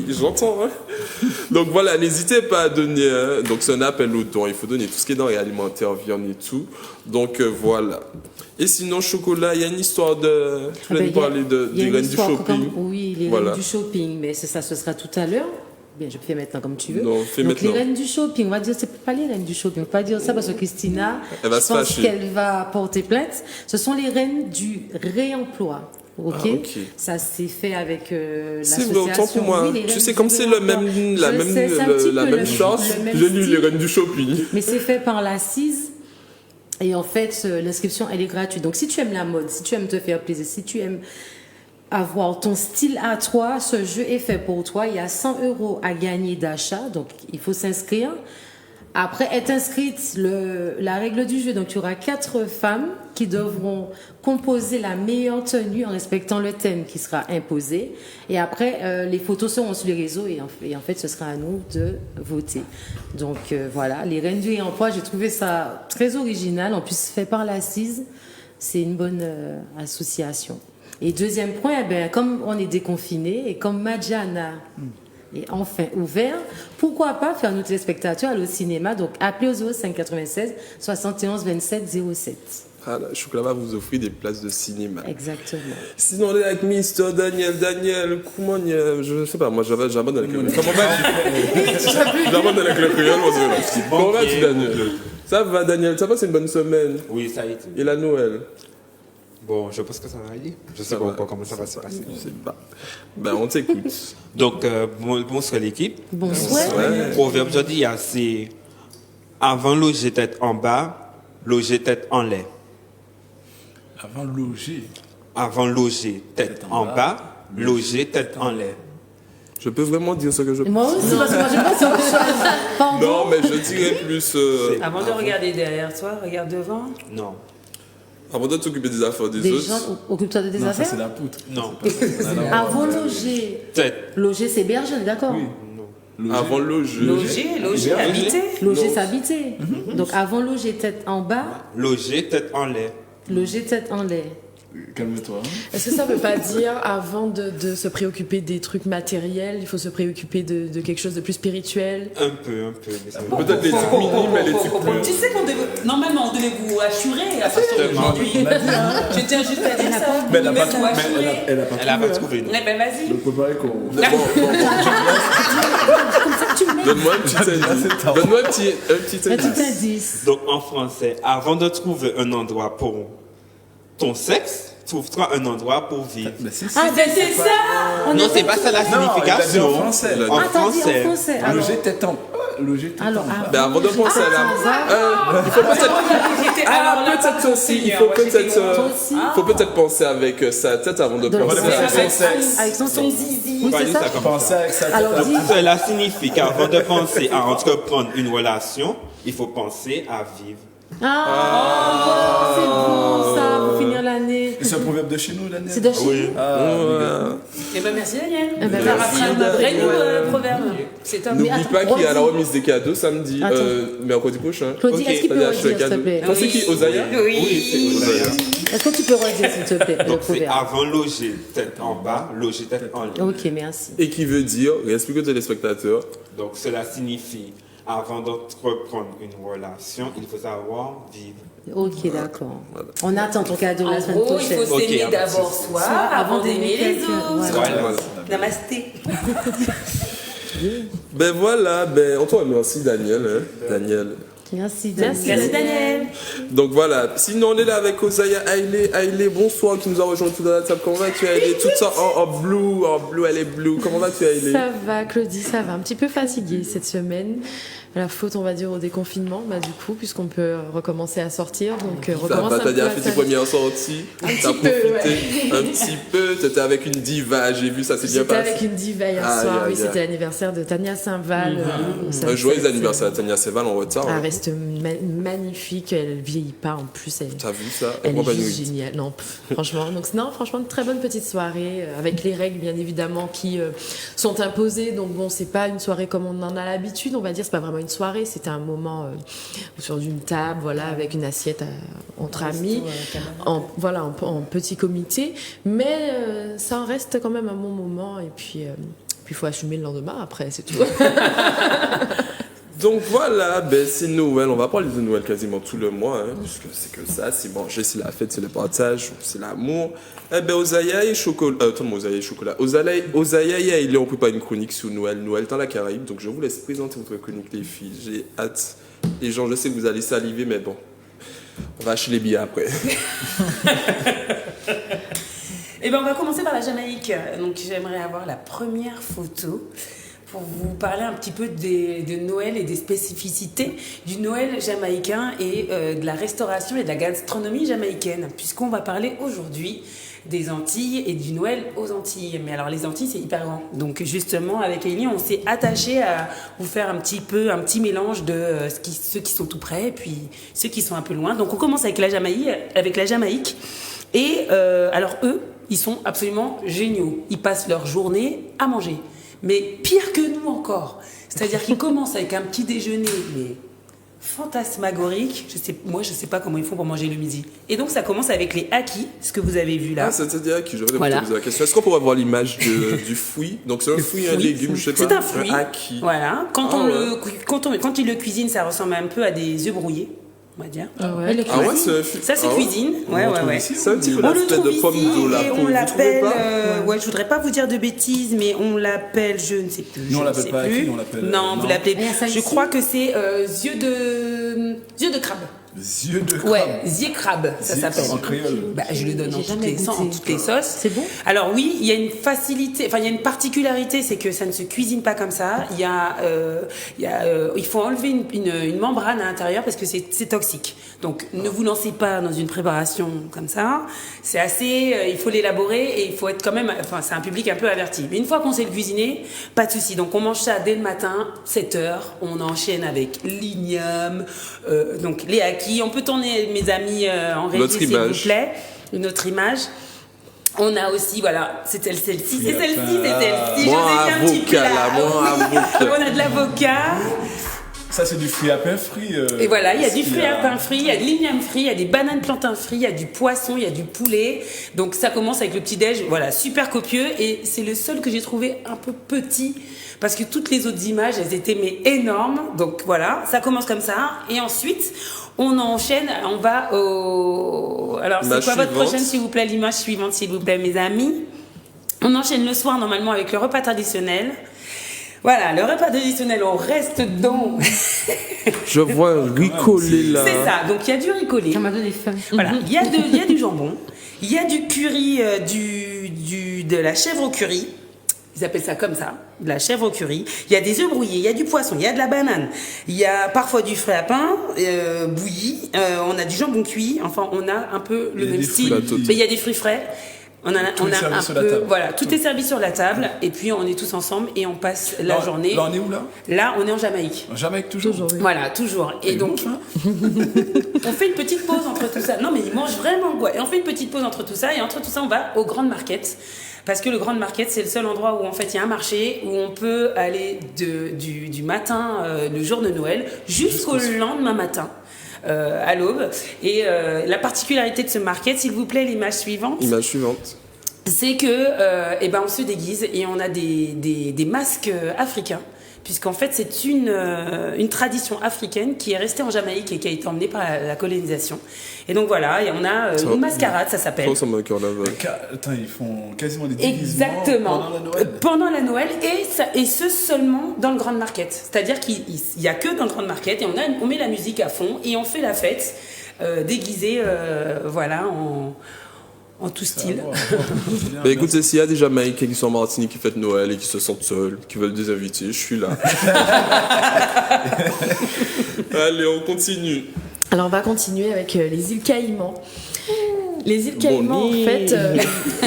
A: J'entends. Hein. Donc voilà, n'hésitez pas à donner. Donc c'est un appel au don. Il faut donner tout ce qui est dans les alimentaires, viande et tout. Donc voilà. Et sinon, Chocolat, il y a une histoire de. Tu voulais nous parler des graines du shopping.
B: Oui, les
A: Voilà.
B: reines du shopping, mais ça, ce sera tout à l'heure. Bien, je peux faire maintenant comme tu veux.
A: Non, fais
B: Donc
A: maintenant.
B: les reines du shopping, on va dire, c'est pas les reines du shopping, on va pas dire ça parce que Christina,
A: Elle va
B: je
A: se
B: pense
A: fâcher.
B: qu'elle va porter plainte. Ce sont les reines du réemploi. Ok.
A: Ah, ok.
B: Ça s'est fait avec
A: C'est
B: l'association.
A: autant pour moi.
B: Oui, les
A: Tu
B: reines
A: sais,
B: du
A: comme c'est la
B: réemploi.
A: même
B: Je sais, c'est un petit peu le
A: chose,
B: même
A: j'ai lu
B: style.
A: les graines du shopping.
B: Mais c'est fait par l'Assise. Et en fait, l'inscription, elle est gratuite. Donc, si tu aimes la mode, si tu aimes te faire plaisir, si tu aimes avoir ton style à toi, ce jeu est fait pour toi. Il y a 100 € à gagner d'achat. Donc, il faut s'inscrire. Après être inscrite, la règle du jeu, donc il y aura 4 femmes qui devront composer la meilleure tenue en respectant le thème qui sera imposé. Et après, les photos seront sur les réseaux et en fait, ce sera à nous de voter. Donc voilà, les Reines du Réemploi, j'ai trouvé ça très original. En plus, fait par l'Assise, c'est une bonne association. Et deuxième point, eh ben, comme on est déconfiné et comme Madjana est enfin ouvert, pourquoi pas faire nos téléspectateurs aller au cinéma. Donc appelez au 05 96 71 27 07.
A: Ah là, Chocolat va vous offrir des places de cinéma.
B: Exactement.
A: Sinon, on est avec Mister Daniel, comment je sais pas, moi j'abandonne avec le créole. Comment vas-tu? J'abandonne avec le créole, moi c'est vrai. Comment vas-tu, Daniel? Ça va, Daniel, ça va, c'est une bonne semaine.
H: Oui, ça a été.
A: Et la Noël?
H: Bon, je pense que ça va aller. Je sais
A: Ça
H: pas
A: va.
H: encore comment ça va se passer.
A: Je sais pas. Ben, on t'écoute.
H: Donc, bonsoir l'équipe.
B: Bonsoir.
A: Ouais.
H: Proverbe aujourd'hui, c'est avant loger tête en bas, loger tête en l'air.
C: Avant de loger.
H: Avant loger tête en bas, loger tête en l'air.
A: Je peux vraiment dire ce que je
B: Moi aussi, parce que moi, je pense à autre chose. Pardon.
A: Non, mais je dirais plus.
D: Avant de regarder derrière toi, regarde devant.
H: Non.
A: Avant de t'occuper des affaires des
B: Des
A: autres.
B: gens, occupe-toi de tes
C: Non, ça
B: affaires.
C: c'est la poutre.
H: Non.
B: Avant loger.
H: Tête.
B: Loger, c'est héberger, on est d'accord.
A: Avant le jeu.
D: Loger, habiter.
B: Loger, c'est habiter. Donc avant loger tête en bas,
H: Loger tête en l'air.
B: loger tête en l'air.
C: Calme-toi.
I: Est-ce que ça ne veut pas dire, avant de se préoccuper des trucs matériels, il faut se préoccuper de quelque chose de plus spirituel?
H: Un peu. Mais ça va.
A: Peut-être les trucs minimes, mais les trucs
D: Tu sais qu'on devait, normalement, on devait vous assurer à partir d'aujourd'hui. Je tiens juste à dire ça.
C: Mais elle a
D: Vous
C: pas
D: devez
C: trouvé.
D: vous assurer.
C: Elle a pas
H: Elle a pas
C: trouvé.
H: trouvé. non.
D: Eh ben vas-y.
C: Donc, préparez qu'on.
A: Donne-moi un petit indice. Donne-moi un petit
B: Un
A: indice.
B: petit indice.
H: Donc en français, avant de trouver un endroit pour ton sexe, trouve-toi un endroit pour vivre.
C: Mais si, si.
B: Ah, ben
D: C'est ça.
H: Non, c'est pas ça la
C: Non, il a dit en
H: signification.
C: français.
A: Il a dit-
H: En
B: Attends, dis en
H: français.
B: français. Alors,
C: Loger tête en. Loger tête
B: alors
C: en.
A: Ben, avant de penser à la. Il faut peut-être. Alors, peut-être aussi. Il faut peut-être penser avec sa tête avant de
B: donc,
A: penser
B: c'est
A: à
B: avec
A: son sexe.
B: avec son zizi. Oui,
H: Pas
B: c'est
H: dit
B: ça.
H: ça comme
C: Pensez avec sa tête.
B: Alors, dis.
H: Cela signifie qu'avant de penser à entreprendre une relation, il faut penser à vivre.
B: Ah, voilà, c'est bon ça, pour finir l'année.
C: Et c'est un proverbe de chez nous, Daniel.
B: C'est de chez
H: Oui.
B: nous.
D: Eh ben merci Daniel.
B: Eh ben,
D: Ça
B: merci,
D: rappelle un vrai proverbe. C'est top.
A: N'oublie
B: attends,
A: pas qu'il y a la
B: redis.
A: remise des cadeaux samedi,
B: Attends.
A: mercredi prochain.
B: Claudie,
H: Ok.
B: est-ce qu'il peut
A: C'est-à-dire, acheter
B: redire, s'il te
A: cadeau.
B: plaît?
A: Toi, c'est qui, Osaya?
D: Oui.
H: C'est Osaya.
B: Est-ce que tu peux redire, s'il te plaît, le
H: Donc c'est
B: proverbe?
H: avant loger tête en bas, loger tête en l'air.
B: Ok, merci.
A: Et qui veut dire, explique aux téléspectateurs,
H: Donc cela signifie Avant d'entreprendre une relation, il faut savoir vivre.
B: Ok, d'accord. On attend ton cadeau la
D: En
B: semaine
D: gros, il
B: prochaine.
D: faut s'aimer
H: Ok,
D: d'abord soi avant d'aimer les autres.
B: Voilà.
D: Namasté.
A: Ben voilà, ben Antoine, merci Daniel. Daniel.
B: Merci,
D: Merci Daniel.
A: Donc voilà, sinon on est là avec Ozaya Aïlé, bonsoir, qui nous a rejoint tout dans la table. Comment vas-tu Aïlé? Tout ça en blue, elle est blue. Comment vas-tu Aïlé?
I: Ça va, Claudie, ça va. Un petit peu fatiguée cette semaine. La faute, on va dire, au déconfinement, du coup, puisqu'on peut recommencer à sortir. Donc, recommence un
A: T'as
I: peu
A: déjà
I: à
A: fait tes
I: s'amuser.
A: premières sorties?
I: Un
A: T'as
I: petit peu,
A: profité un petit peu? T'étais avec une diva, j'ai vu, ça s'est bien
I: J'étais
A: passé.
I: avec une diva hier
A: Aïe,
I: soir.
A: aïe,
I: Oui,
A: aïe.
I: c'était l'anniversaire de Tania Saint-Val.
A: Un joyeux anniversaire à Tania Seval en retard.
I: Elle
A: hein.
I: reste magnifique. Elle vieillit pas en plus.
A: T'as vu ça?
I: Elle
A: Moi,
I: est
A: pas
I: juste
A: nous.
I: géniale. Non, franchement. Donc, non, franchement, une très bonne petite soirée avec les règles, bien évidemment, qui sont imposées. Donc, bon, c'est pas une soirée comme on en a l'habitude, on va dire. C'est pas vraiment une soirée. C'était un moment sur une table, voilà, avec une assiette entre amis, en petit comité. Mais ça en reste quand même un bon moment. Et puis, il faut assumer le lendemain. Après, c'est tout.
A: Donc voilà, ben c'est Noël, on va parler de Noël quasiment tout le mois, hein, puisque c'est que ça, c'est manger, c'est la fête, c'est le partage, c'est l'amour. Eh ben Ozaya et chocolat, Ozaya et chocolat. Ozaya et Aïlé, on prépare une chronique sur Noël dans la Caraïbe, donc je vous laisse présenter votre chronique les filles, j'ai hâte. Les gens, je sais que vous allez saliver, mais bon, on va acheter les billets après.
D: Eh ben, on va commencer par la Jamaïque. Donc, j'aimerais avoir la première photo pour vous parler un petit peu de Noël et des spécificités du Noël jamaïcain et de la restauration et de la gastronomie jamaïcaine, puisqu'on va parler aujourd'hui des Antilles et du Noël aux Antilles. Mais alors les Antilles, c'est hyper grand. Donc justement, avec Élie, on s'est attaché à vous faire un petit mélange de ceux qui sont tout près et puis ceux qui sont un peu loin. Donc on commence avec la Jamaïque. Et alors eux, ils sont absolument géniaux. Ils passent leur journée à manger. Mais pire que nous encore. C'est-à-dire qu'ils commencent avec un petit déjeuner, mais fantasmagorique. Je sais pas comment ils font pour manger le midi. Et donc ça commence avec les hakis, ce que vous avez vu là.
A: Ah, c'est-à-dire que j'aurais
D: Voilà.
A: poser la question. Est-ce qu'on pourrait voir l'image du fruit? Donc c'est un fruit, un légume, je sais pas.
D: C'est un fruit.
A: Haki.
D: Voilà. Quand ils le cuisinent, ça ressemble un peu à des œufs brouillés, on va dire.
I: Ah ouais.
A: Ah ouais, c'est un fruit.
D: Ça, c'est
A: Ah ouais.
D: cuisine. Ouais.
A: C'est un petit peu
D: On
A: la
D: le
A: tête
D: trouve
A: de
D: ici
A: pomme de la
D: et
A: peau.
D: on
A: Vous
D: l'appelle.
A: trouvez pas
D: Je voudrais pas vous dire de bêtises, mais on l'appelle, je ne sais plus.
C: Nous, on
D: je
C: l'appelle
D: ne sais
C: pas
D: plus.
C: Aki, on l'appelle,
D: Non, vous
C: non.
D: l'appelez.
B: Et ça
D: Je
B: ici
D: crois que c'est yeux de crabe.
C: Yeux de crabe.
D: Ouais, zier crabe, ça
C: Zier
D: s'appelle.
C: en créole.
D: Bah, je le donne
B: J'ai
D: en toutes,
B: jamais
D: en
B: goûté.
D: toutes les sauces.
B: C'est bon?
D: Alors oui, il y a une facilité, enfin il y a une particularité, c'est que ça ne se cuisine pas comme ça. Il faut enlever une membrane à l'intérieur parce que c'est toxique. Donc ne vous lancez pas dans une préparation comme ça. C'est assez, il faut l'élaborer et il faut être quand même, enfin c'est un public un peu averti. Mais une fois qu'on sait le cuisiner, pas de souci. Donc on mange ça dès le matin, 7h. On enchaîne avec l'igname, donc les hakis. On peut tourner mes amis en régie
A: Notre
D: s'il vous
A: image.
D: plaît. Une autre image. On a aussi, voilà, c'est celle-ci, c'est celle-ci, c'est celle-ci.
A: Moi,
D: José, un petit peu
A: avocat, là, moi, avocat.
D: On a de l'avocat.
C: Ça, c'est du fruit à pain frit.
D: Et voilà, il y a du
C: parce
D: fruit
C: qu'il
D: à pain frit, il y a de l'igname frit, il y a des bananes plantains frits, il y a du poisson, il y a du poulet. Donc ça commence avec le petit-déj, voilà, super copieux. Et c'est le seul que j'ai trouvé un peu petit. Parce que toutes les autres images, elles étaient mais énormes. Donc voilà, ça commence comme ça. Et ensuite, on enchaîne, on va au... Alors c'est
A: Image
D: quoi votre
A: suivante.
D: prochaine, s'il vous plaît, l'image suivante, s'il vous plaît, mes amis. On enchaîne le soir, normalement, avec le repas traditionnel. Voilà, le repas traditionnel, on reste dedans.
A: Je vois un ricolé là.
D: C'est ça, donc il y a du ricolé.
B: Ça m'a donné faim.
D: Voilà, il y a du jambon, il y a du curry, de la chèvre au curry. Ils appellent ça comme ça, de la chèvre au curry. Il y a des œufs brouillés, il y a du poisson, il y a de la banane. Il y a parfois du fruit à pain bouilli. On a du jambon cuit. Enfin, on a un peu le
C: Il y a
D: même
C: des
D: style.
C: fruits.
D: Mais il y a des fruits frais. On a
C: Tout est servi
D: un
C: sur la
D: peu,
C: table.
D: voilà, tout est servi sur la table. Et puis on est tous ensemble et on passe la
C: Là,
D: journée.
C: Là, on est où là?
D: Là, on est en Jamaïque.
C: En Jamaïque toujours.
I: oui.
D: Voilà, toujours. Et donc, on fait une petite pause entre tout ça. Non, mais ils mangent vraiment quoi. Et on fait une petite pause entre tout ça. Et entre tout ça, on va au Grand Market. Parce que le Grand Market, c'est le seul endroit où en fait il y a un marché où on peut aller du matin, le jour de Noël, jusqu'au lendemain matin. À l'aube. Et la particularité de ce market, s'il vous plaît, l'image suivante.
A: Image suivante.
D: C'est que, on se déguise et on a des masques africains. puisqu'en fait c'est une tradition africaine qui est restée en Jamaïque et qui a été emmenée par la colonisation. Et donc voilà, et on a une mascarade, ça s'appelle.
C: Attends, ils font quasiment des déguisements
D: Exactement.
C: pendant la Noël.
D: Pendant la Noël, et ce seulement dans le Grand Market. C'est-à-dire qu'il n'y a que dans le Grand Market, et on met la musique à fond et on fait la fête déguisée voilà, en tout style.
A: Bah écoutez, s'il y a des Jamaïcains qui sont en Martinique, qui fêtent Noël et qui se sentent seuls, qui veulent des invités, je suis là. Allez, on continue.
I: Alors on va continuer avec les îles Caïmans. Les îles Caïmans, en fait,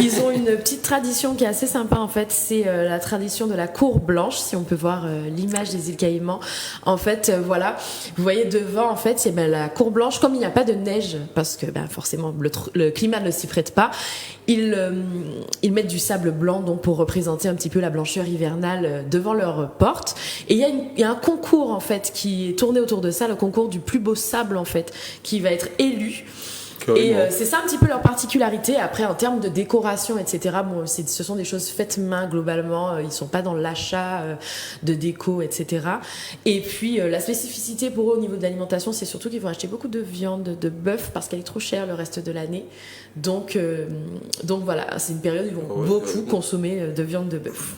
I: ils ont une petite tradition qui est assez sympa, en fait. C'est la tradition de la cour blanche, si on peut voir l'image des îles Caïmans. En fait, voilà, vous voyez devant, en fait, c'est la cour blanche. Comme il n'y a pas de neige, parce que forcément, le climat ne s'y prête pas, ils mettent du sable blanc donc, pour représenter un petit peu la blancheur hivernale devant leur porte. Et il y a un concours, en fait, qui est tourné autour de ça, le concours du plus beau sable, en fait, qui va être élu. Et c'est ça un petit peu leur particularité. Après, en termes de décoration, etc., bon, ce sont des choses faites main globalement. Ils sont pas dans l'achat de déco, etc. Et puis, la spécificité pour eux au niveau de l'alimentation, c'est surtout qu'ils vont acheter beaucoup de viande de bœuf parce qu'elle est trop chère le reste de l'année. Donc voilà, c'est une période où ils vont beaucoup consommer de viande de bœuf.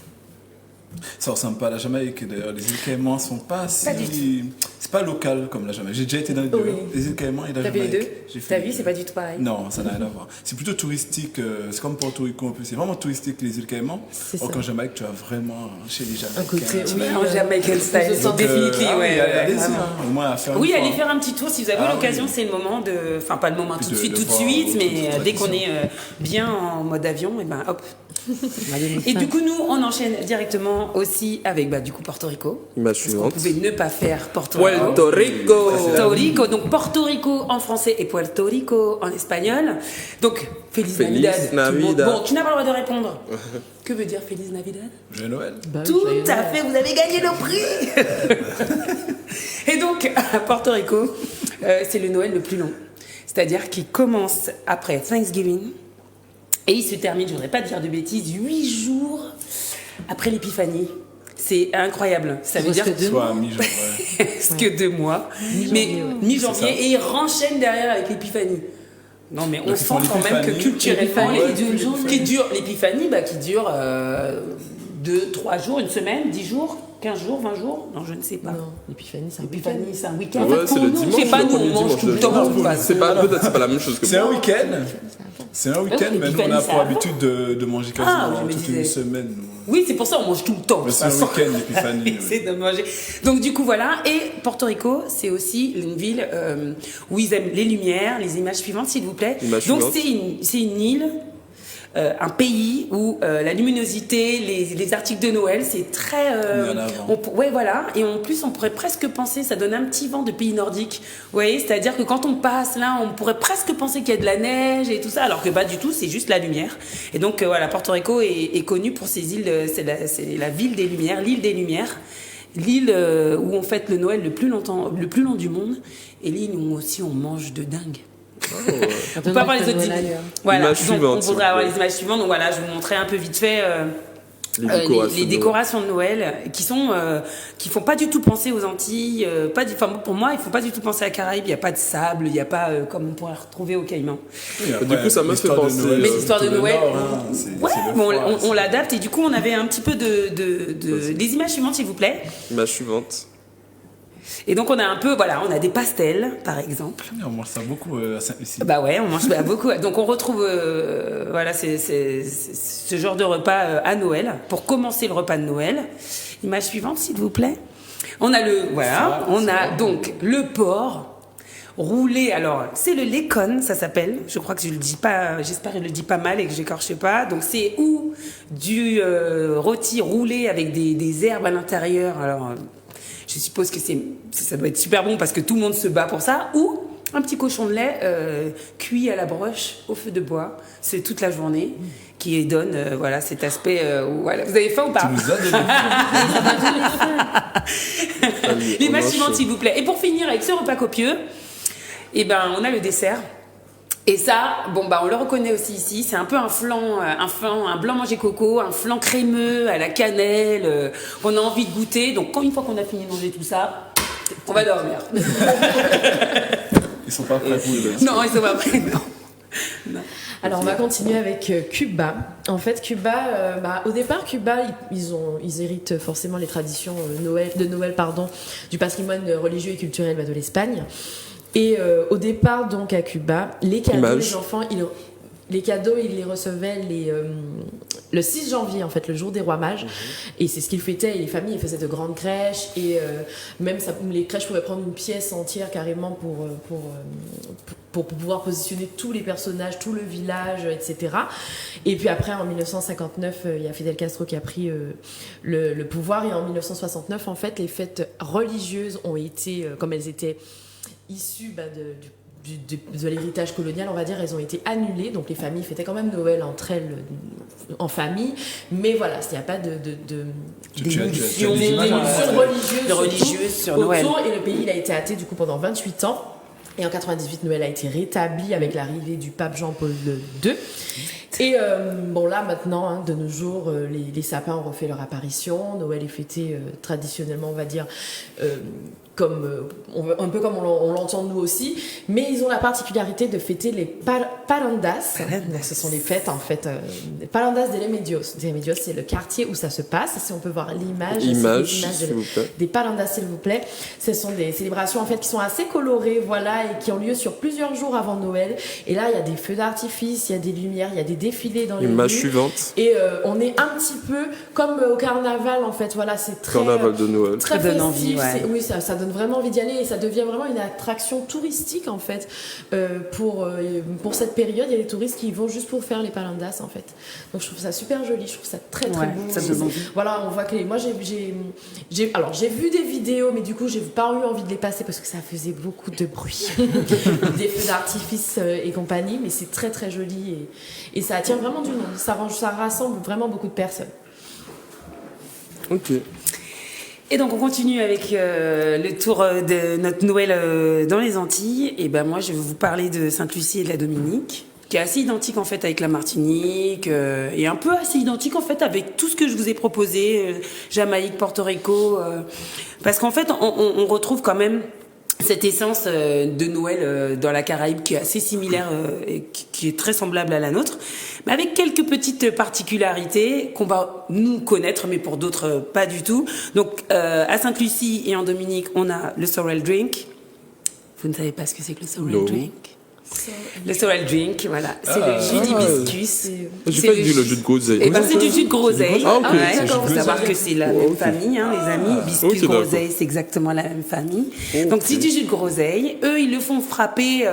C: Ça ressemble pas à la Jamaïque d'ailleurs. Les îles Caïmans sont pas si. C'est pas local comme la Jamaïque. J'ai déjà été dans les deux.
D: Oui.
C: Les îles Caïmans et la
D: T'as vu
C: Jamaïque.
D: les deux? T'as vu, c'est pas du tout pareil.
C: Non, ça n'a rien à voir. C'est plutôt touristique. C'est comme Porto Rico un peu. C'est vraiment touristique les îles Caïmans.
I: C'est
C: Or
I: ça.
C: qu'en Jamaïque, tu as vraiment chez les Jamaïcains.
I: Un côté,
D: Oui, en Jamaican style,
I: Donc,
D: definitely, ouais.
C: Allez-y,
D: vraiment.
C: au moins à faire.
D: Oui,
C: une
D: allez
C: fois.
D: faire un petit tour si vous avez l'occasion. C'est le moment de. Enfin, pas le moment
C: Puis
D: tout de suite,
C: de voir toute
D: mais
C: cette
D: dès qu'on
C: tradition.
D: est bien en mode avion, et ben hop. Et du coup, nous, on enchaîne directement aussi avec du coup Porto Rico.
A: Image
D: Parce qu'on
A: suivante.
D: pouvait ne pas faire Porto Rico.
A: Puerto Rico.
D: Puerto Rico, donc Porto Rico en français et Puerto Rico en espagnol. Donc, Feliz
A: Feliz
D: Navidad. Tout le monde.
A: Navidad.
D: Bon, tu n'as pas le droit de répondre. Que veut dire Feliz Navidad?
C: Joyeux Noël.
D: Tout à fait, vous avez gagné le prix. Et donc, à Porto Rico, c'est le Noël le plus long. C'est-à-dire qu'il commence après Thanksgiving et il se termine, je ne voudrais pas dire de bêtises, 8 jours après l'Épiphanie. C'est incroyable. Ça veut dire
C: Soit mi-jour.
D: que 2 mois. Mais mi-janvier, et il renchaîne derrière avec l'Épiphanie. Non, mais on
C: Donc, ils
D: sent
C: font
D: quand même que
C: l'Épiphanie.
D: culturellement,
C: L'Épiphanie.
D: qui dure l'Épiphanie, qui dure 2, 3 jours, une semaine, 10 jours, 15 jours, 20 jours. Non, je ne sais pas.
I: Non, l'épiphanie, c'est un week-end.
D: L'épiphanie, c'est un week-end.
A: Ouais, c'est le dimanche.
D: Je sais pas,
A: le
D: nous, on
A: premier
D: mange
A: dimanche
D: tout le
A: de
D: temps.
A: janvier.
D: de toute façon.
A: C'est pas, peut-être c'est pas la même chose que
C: C'est un
A: moi.
C: week-end. C'est un week-end, mais nous on a
D: l'Épiphanie,
C: pour
D: ça
C: habitude de manger quasiment
D: je me
C: toute
D: disais.
C: une semaine. nous.
D: Oui, c'est pour ça on mange tout le temps. de
C: Mais
D: toute
C: c'est un
D: façon.
C: week-end, l'Épiphanie.
D: C'est de manger. Donc du coup voilà, et Porto Rico, c'est aussi une ville où ils aiment les lumières, les images suivantes s'il vous plaît.
A: Images
D: Donc
A: suivantes.
D: c'est une île, un pays où la luminosité, les articles de Noël, c'est très.
C: Mis en avant.
D: Ouais voilà, et en plus on pourrait presque penser, ça donne un petit vent de pays nordique. Vous voyez, c'est-à-dire que quand on passe là, on pourrait presque penser qu'il y a de la neige et tout ça, alors que pas du tout, c'est juste la lumière. Et donc voilà, Porto Rico est connu pour ses îles, c'est la ville des lumières, l'île des lumières. L'île où on fête le Noël le plus long du monde, et l'île où aussi on mange de dingue. On peut avoir les autres îles. Voilà,
A: Image
D: donc
A: suivante,
D: on
A: s'il
D: voudrait
A: vous
D: avoir
A: plaît.
D: les images suivantes. Donc voilà, je vous montrais un peu vite fait
A: Les
D: les décorations de Noël qui font pas du tout penser aux Antilles. Pour moi, ils font pas du tout penser à Caraïbes. Il y a pas de sable, il y a pas comme on pourrait retrouver au Caïman.
A: Du coup, ça me fait penser.
D: Mais l'histoire de
C: tout le
D: Noël,
C: Nord, hein, c'est
D: ouais,
C: le
D: bon,
C: froid,
D: on l'adapte et du coup on avait un petit peu des images suivantes s'il vous plaît.
A: Image suivante.
D: Et donc on a un peu, voilà, on a des pastels par exemple.
C: On mange ça beaucoup à Saint-Lucie.
D: Bah ouais, on mange beaucoup. Donc on retrouve, voilà, c'est ce genre de repas à Noël pour commencer le repas de Noël. Image suivante s'il vous plaît. On a donc le porc. Roulé, alors c'est le lécon, ça s'appelle. Je crois que je le dis pas, j'espère que je le dis pas mal et que j'écorche pas. Donc c'est ou du rôti roulé avec des herbes à l'intérieur. Alors je suppose que ça doit être super bon parce que tout le monde se bat pour ça. Ou un petit cochon de lait cuit à la broche au feu de bois. C'est toute la journée qui donne voilà cet aspect. Voilà. Vous avez faim ou pas?
C: Tu nous as donné
A: Allez,
D: L'image
A: on
D: suivante
A: enchaîne.
D: s'il vous plaît. Et pour finir avec ce repas copieux, eh ben on a le dessert. Et ça, bon bah on le reconnaît aussi ici, c'est un peu un blanc manger coco, un flan crémeux à la cannelle, qu'on a envie de goûter. Donc une fois qu'on a fini de manger tout ça, on va dormir.
C: Ils sont pas prêts pour le
D: Non, ils sont pas prêts, non.
I: Alors on va continuer avec Cuba. En fait, Cuba, au départ, Cuba, ils héritent forcément les traditions de Noël, du patrimoine religieux et culturel de l'Espagne. Et au départ, donc à Cuba, les cadeaux, les enfants, ils les recevaient le 6 janvier, en fait, le jour des rois mages. Et c'est ce qu'ils fêtaient. Et les familles faisaient de grandes crèches. Et même les crèches pouvaient prendre une pièce entière carrément pour pouvoir positionner tous les personnages, tout le village, etc. Et puis après, en 1959, il y a Fidel Castro qui a pris le pouvoir. Et en 1969, en fait, les fêtes religieuses ont été, comme elles étaient issues de l'héritage colonial, on va dire, elles ont été annulées. Donc les familles fêtaient quand même Noël entre elles en famille, mais voilà, il n'y a pas d'émulsion religieuse sur Noël. Et le pays, il a été athée du coup pendant 28 ans. Et en 98, Noël a été rétabli avec l'arrivée du pape Jean-Paul II. Et là maintenant, de nos jours, les sapins ont refait leur apparition. Noël est fêté traditionnellement, on va dire, un peu comme on l'entend nous aussi, mais ils ont la particularité de fêter les parandas. Ce sont les fêtes en fait, parandas de Remedios. De Remedios, c'est le quartier où ça se passe. Si on peut voir l'image des parandas, s'il vous plaît. Ce sont des célébrations en fait qui sont assez colorées, voilà, et qui ont lieu sur plusieurs jours avant Noël. Et là, il y a des feux d'artifice, il y a des lumières, il y a des défilés dans les rues.
A: Image suivante.
I: Et on est un petit peu comme au carnaval en fait. Voilà, c'est très
A: carnaval de Noël.
I: Très
D: ça donne
I: festif.
D: Envie, ouais.
I: Oui, ça donne vraiment envie d'y aller et ça devient vraiment une attraction touristique en fait pour cette période. Il y a des touristes qui y vont juste pour faire les palandas en fait. Donc je trouve ça super joli, je trouve ça très beau.
D: Ça donne envie.
I: Voilà, on voit que moi j'ai vu des vidéos, mais du coup j'ai pas eu envie de les passer parce que ça faisait beaucoup de bruit, des feux d'artifice et compagnie, mais c'est très très joli et ça attire vraiment du monde. Ça rassemble vraiment beaucoup de personnes.
A: Ok.
D: Et donc on continue avec le tour de notre Noël dans les Antilles. Et ben moi je vais vous parler de Sainte-Lucie et de la Dominique, qui est assez identique en fait avec la Martinique et un peu assez identique en fait avec tout ce que je vous ai proposé, Jamaïque, Porto Rico, parce qu'en fait on retrouve quand même cette essence de Noël dans la Caraïbe qui est assez similaire et qui est très semblable à la nôtre, mais avec quelques petites particularités qu'on va nous connaître, mais pour d'autres pas du tout. Donc à Sainte-Lucie et en Dominique, on a le sorrel drink. Vous ne savez pas ce que c'est que le sorrel drink? Le sorrel drink, voilà, c'est le jus d'hibiscus.
A: J'ai pas dit le jus de groseille.
D: Eh ben, c'est du jus de groseille.
A: Ah, ok.
D: Il faut savoir que c'est la même famille, hein, les amis. Hibiscus, groseille, c'est exactement la même famille. Okay. Donc, c'est du jus de groseille. Eux, ils le font frapper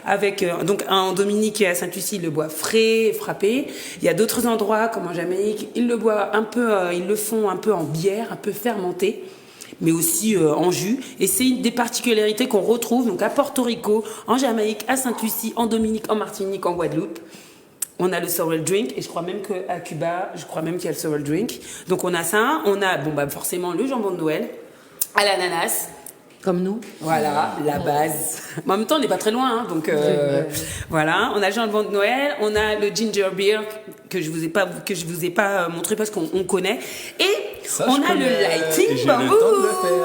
D: avec... donc, en Dominique et à Sainte-Lucie, ils le boivent frais, frappé. Il y a d'autres endroits, comme en Jamaïque, ils le boivent un peu... ils le font un peu en bière, un peu fermenté, mais aussi en jus. Et c'est une des particularités qu'on retrouve donc à Porto Rico, en Jamaïque, à Sainte-Lucie, en Dominique, en Martinique, en Guadeloupe. On a le sorrel drink, et je crois même qu'à Cuba, qu'il y a le sorrel drink. Donc on a ça, on a forcément le jambon de Noël, à l'ananas.
B: Comme nous.
D: Voilà, la base. Mais en même temps, on n'est pas très loin, hein, donc voilà. On a le jambon de Noël, on a le ginger beer que je vous ai pas montré parce qu'on connaît, et ça, on a le lighting bambou.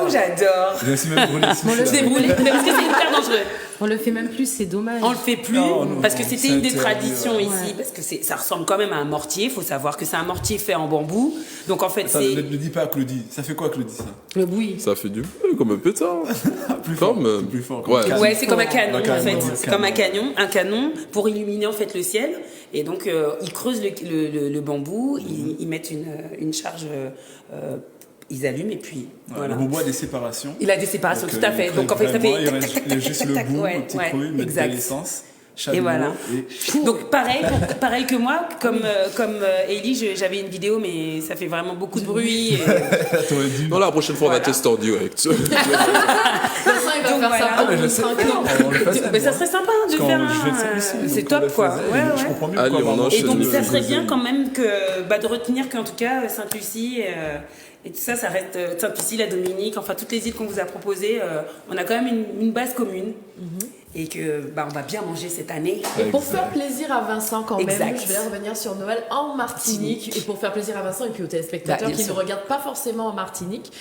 D: J'adore.
C: Je suis même brûlé.
D: Je l'ai brûlé parce que c'est hyper dangereux.
B: On le fait même plus, c'est dommage.
D: On le fait plus parce que c'était une des traditions ici, parce que ça ressemble quand même à un mortier. Il faut savoir que c'est un mortier fait en bambou. Donc en fait, c'est.
C: Ne dis pas Claudie. Ça fait quoi, Claudie, ça?
B: Le bruit.
A: Ça fait du comme un pétard.
C: Plus fort. Plus fort.
D: Ouais, c'est comme un canon en fait. C'est comme un canon pour illuminer en fait le ciel. Et donc ils creusent le bambou, ils mettent une charge. Ils allument et puis voilà.
C: Le bambou a des séparations.
D: Il a des séparations, tout à fait. Donc en fait, ça fait
C: il y a juste le bout, un petit creux, il met de l'essence.
D: Et voilà. Donc pareil que moi, comme Ellie, j'avais une vidéo, mais ça fait vraiment beaucoup de bruit.
A: Non, la prochaine fois, on va tester en direct.
I: Il va faire ça.
D: Mais ça serait sympa de faire c'est top, quoi.
C: Je comprends mieux.
A: Allez, on enchaîne.
D: Et donc ça serait bien quand même de retenir qu'en tout cas Sainte-Lucie et tout ça reste Sainte-Lucie, la Dominique, enfin toutes les îles qu'on vous a proposées, on a quand même une base commune. et que on va bien manger cette année.
I: Et pour faire plaisir à Vincent quand
D: Exact.
I: même, je vais revenir sur Noël en Martinique. Et pour faire plaisir à Vincent et puis aux téléspectateurs
D: Bien
I: qui ne
D: sûr.
I: regardent pas forcément en Martinique.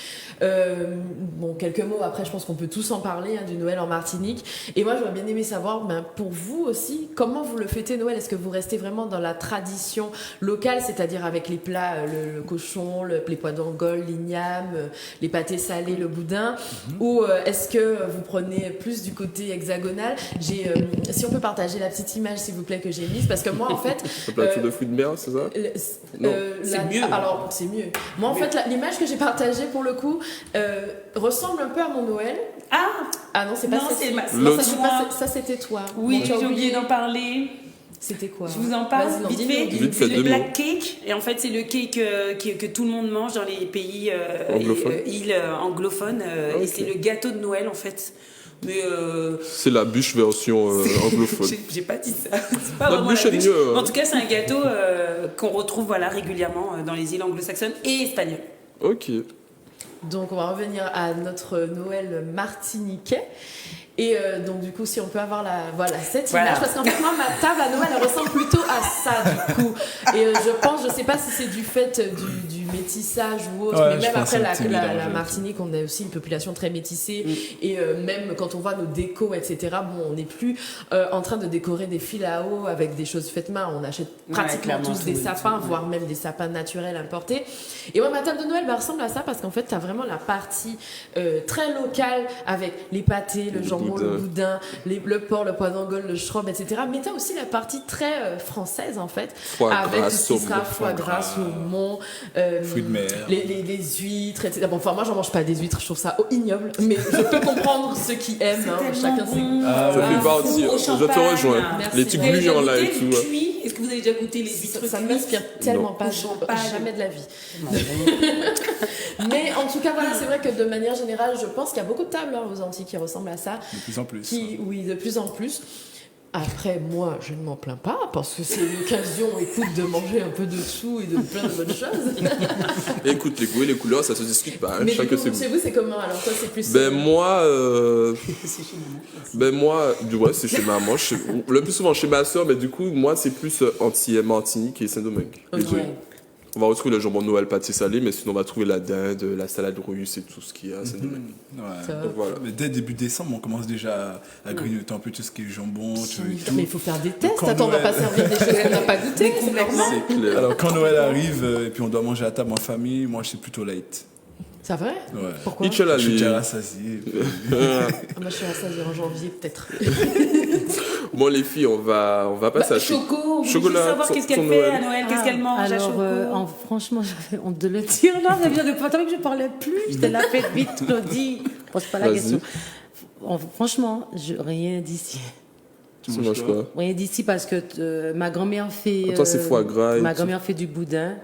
I: Bon, quelques mots, après je pense qu'on peut tous en parler du Noël en Martinique. Et moi j'aurais bien aimé savoir, pour vous aussi, comment vous le fêtez Noël? Est-ce que vous restez vraiment dans la tradition locale, c'est-à-dire avec les plats, le cochon, les pois d'Angole, l'igname, les pâtés salés, le boudin, ou est-ce que vous prenez plus du côté hexagonal? Si on peut partager la petite image s'il vous plaît que j'ai mise, parce que moi en fait
A: Un plateau de fruits de mer, c'est ça? Non.
D: C'est mieux.
I: Alors c'est mieux. Moi en fait l'image que j'ai partagée pour le coup ressemble un peu à mon Noël. Ah non, c'est pas
D: Non,
I: celle-ci.
D: c'est ma-
I: Non,
A: L'autre.
I: ça c'était toi.
D: Oui,
I: Bon, tu as
D: j'ai oublié d'en parler.
I: C'était quoi?
D: Je vous en parle
I: Vas-y, non,
D: vite
I: dis-nous,
D: fait.
I: dis-nous.
A: Vite fait,
D: Le
A: deux
D: black
A: mots.
D: cake, et en fait c'est le cake que tout le monde mange dans les pays
A: Anglophones.
D: îles anglophones,
A: Ok.
D: et c'est le gâteau de Noël en fait. Mais
A: C'est la bûche version anglophone.
D: j'ai pas dit ça. C'est pas
A: Notre
D: vraiment
A: bûche
D: la
A: est
D: bûche.
A: mieux,
D: En tout cas, c'est un gâteau qu'on retrouve régulièrement dans les îles anglo-saxonnes et espagnoles.
A: Ok.
I: Donc on va revenir à notre Noël martiniquais. Et donc du coup, si on peut avoir cette
D: Voilà.
I: image, parce qu'en fait moi ma table à Noël elle ressemble plutôt à ça du coup. Et je sais pas si c'est du fait du métissage ou autre,
C: Ouais,
I: mais
C: je
I: même
C: pense
I: après
C: que c'est un petit
I: la
C: mélange.
I: Martinique, on a aussi une population très métissée. Et même quand on voit nos décos, etc., bon, on n'est plus en train de décorer des fils à eau avec des choses faites main. On achète pratiquement
D: clairement,
I: tous des
D: tout,
I: sapins,
D: tout,
I: voire même des sapins naturels importés. Et moi, ma table de Noël ressemble à ça parce qu'en fait, tu as vraiment la partie très locale avec les pâtés, le jambon, le boudin, le porc, le pois d'Angole, le schrob, etc. Mais tu as aussi la partie très française, en fait,
A: Foie
I: avec
A: gras,
I: tout ce qui sera
A: saumon.
I: foie gras, saumon,
C: Fruits de mer.
I: les huîtres, etc. Bon, enfin, moi, j'en mange pas des huîtres, je trouve ça ignoble, mais je peux comprendre ceux qui aiment. Hein, chacun ses goûts.
C: Ah,
A: Ça
C: ouais.
A: fait partie.
D: Au
A: Je te
D: champagne.
A: rejoins.
I: Merci.
A: Les petits
D: Vous avez déjà
A: gluants là et
D: goûté
A: tout.
D: le
A: ouais.
D: cuit? Est-ce que vous avez déjà goûté les huîtres
I: Ça ne
D: cuites?
I: m'inspire tellement pas,
D: Au champagne.
I: jamais de la vie. Mais en tout cas, voilà, c'est vrai que de manière générale, je pense qu'il y a beaucoup de tables aux Antilles qui ressemblent à ça.
C: De plus en plus.
I: Oui, de plus en plus. Après, moi, je ne m'en plains pas parce que c'est l'occasion, écoute, de manger un peu de tout et de plein de bonnes choses.
A: Et écoute, les goûts et les couleurs, ça se discute pas. Hein.
I: Mais
A: Chacun
I: du
A: ses
I: coup,
A: goûts.
I: chez vous, c'est comment alors? Toi, c'est plus.
A: Ben moi,
D: C'est chez maman.
A: ouais, c'est chez maman. Le plus souvent chez ma soeur, mais du coup, moi, c'est plus Antillais, Martinique et Saint-Domingue. Les deux.
I: Ouais.
A: On va retrouver le jambon de Noël pâté salé, mais sinon on va trouver la dinde, la salade russe et tout ce qu'il y a à Saint-Domingue.
C: Ouais.
I: Ça va.
A: Donc voilà.
C: Mais dès début décembre, on commence déjà à grignoter un peu tout ce qui est jambon, tu vois, et tout.
I: Mais il faut faire des tests.
C: Quand
I: Attends, on va pas
C: Noël-
I: servir des choses qu'on n'a pas goûtées, c'est normal.
A: C'est clair.
C: Alors quand Noël arrive et puis on doit manger à table en famille, moi je suis plutôt light.
I: C'est vrai?
C: Ouais.
I: Pourquoi?
A: Itch là,
C: Je suis
A: les-
C: déjà rassasié.
I: Ah, moi, je suis à ça en janvier, peut-être.
A: Bon, les filles, on va passer à
D: Choco, on veut juste
A: Chocolat,
D: savoir
A: son-
D: qu'est-ce qu'elle
A: son
D: fait
A: Noël.
D: à Noël, qu'est-ce qu'elle mange à
B: Alors,
D: Choco.
B: franchement, j'avais honte de le dire là. Ça veut dire que pendant que je parlais plus, j'étais là, faites vite, Claudie. Pose pas la
A: Vas-y.
B: question. Franchement, rien d'ici.
A: Tu manges quoi?
B: Rien d'ici parce que ma grand-mère fait.
A: Attends, c'est foie gras et
B: Ma
A: tout.
B: grand-mère fait du boudin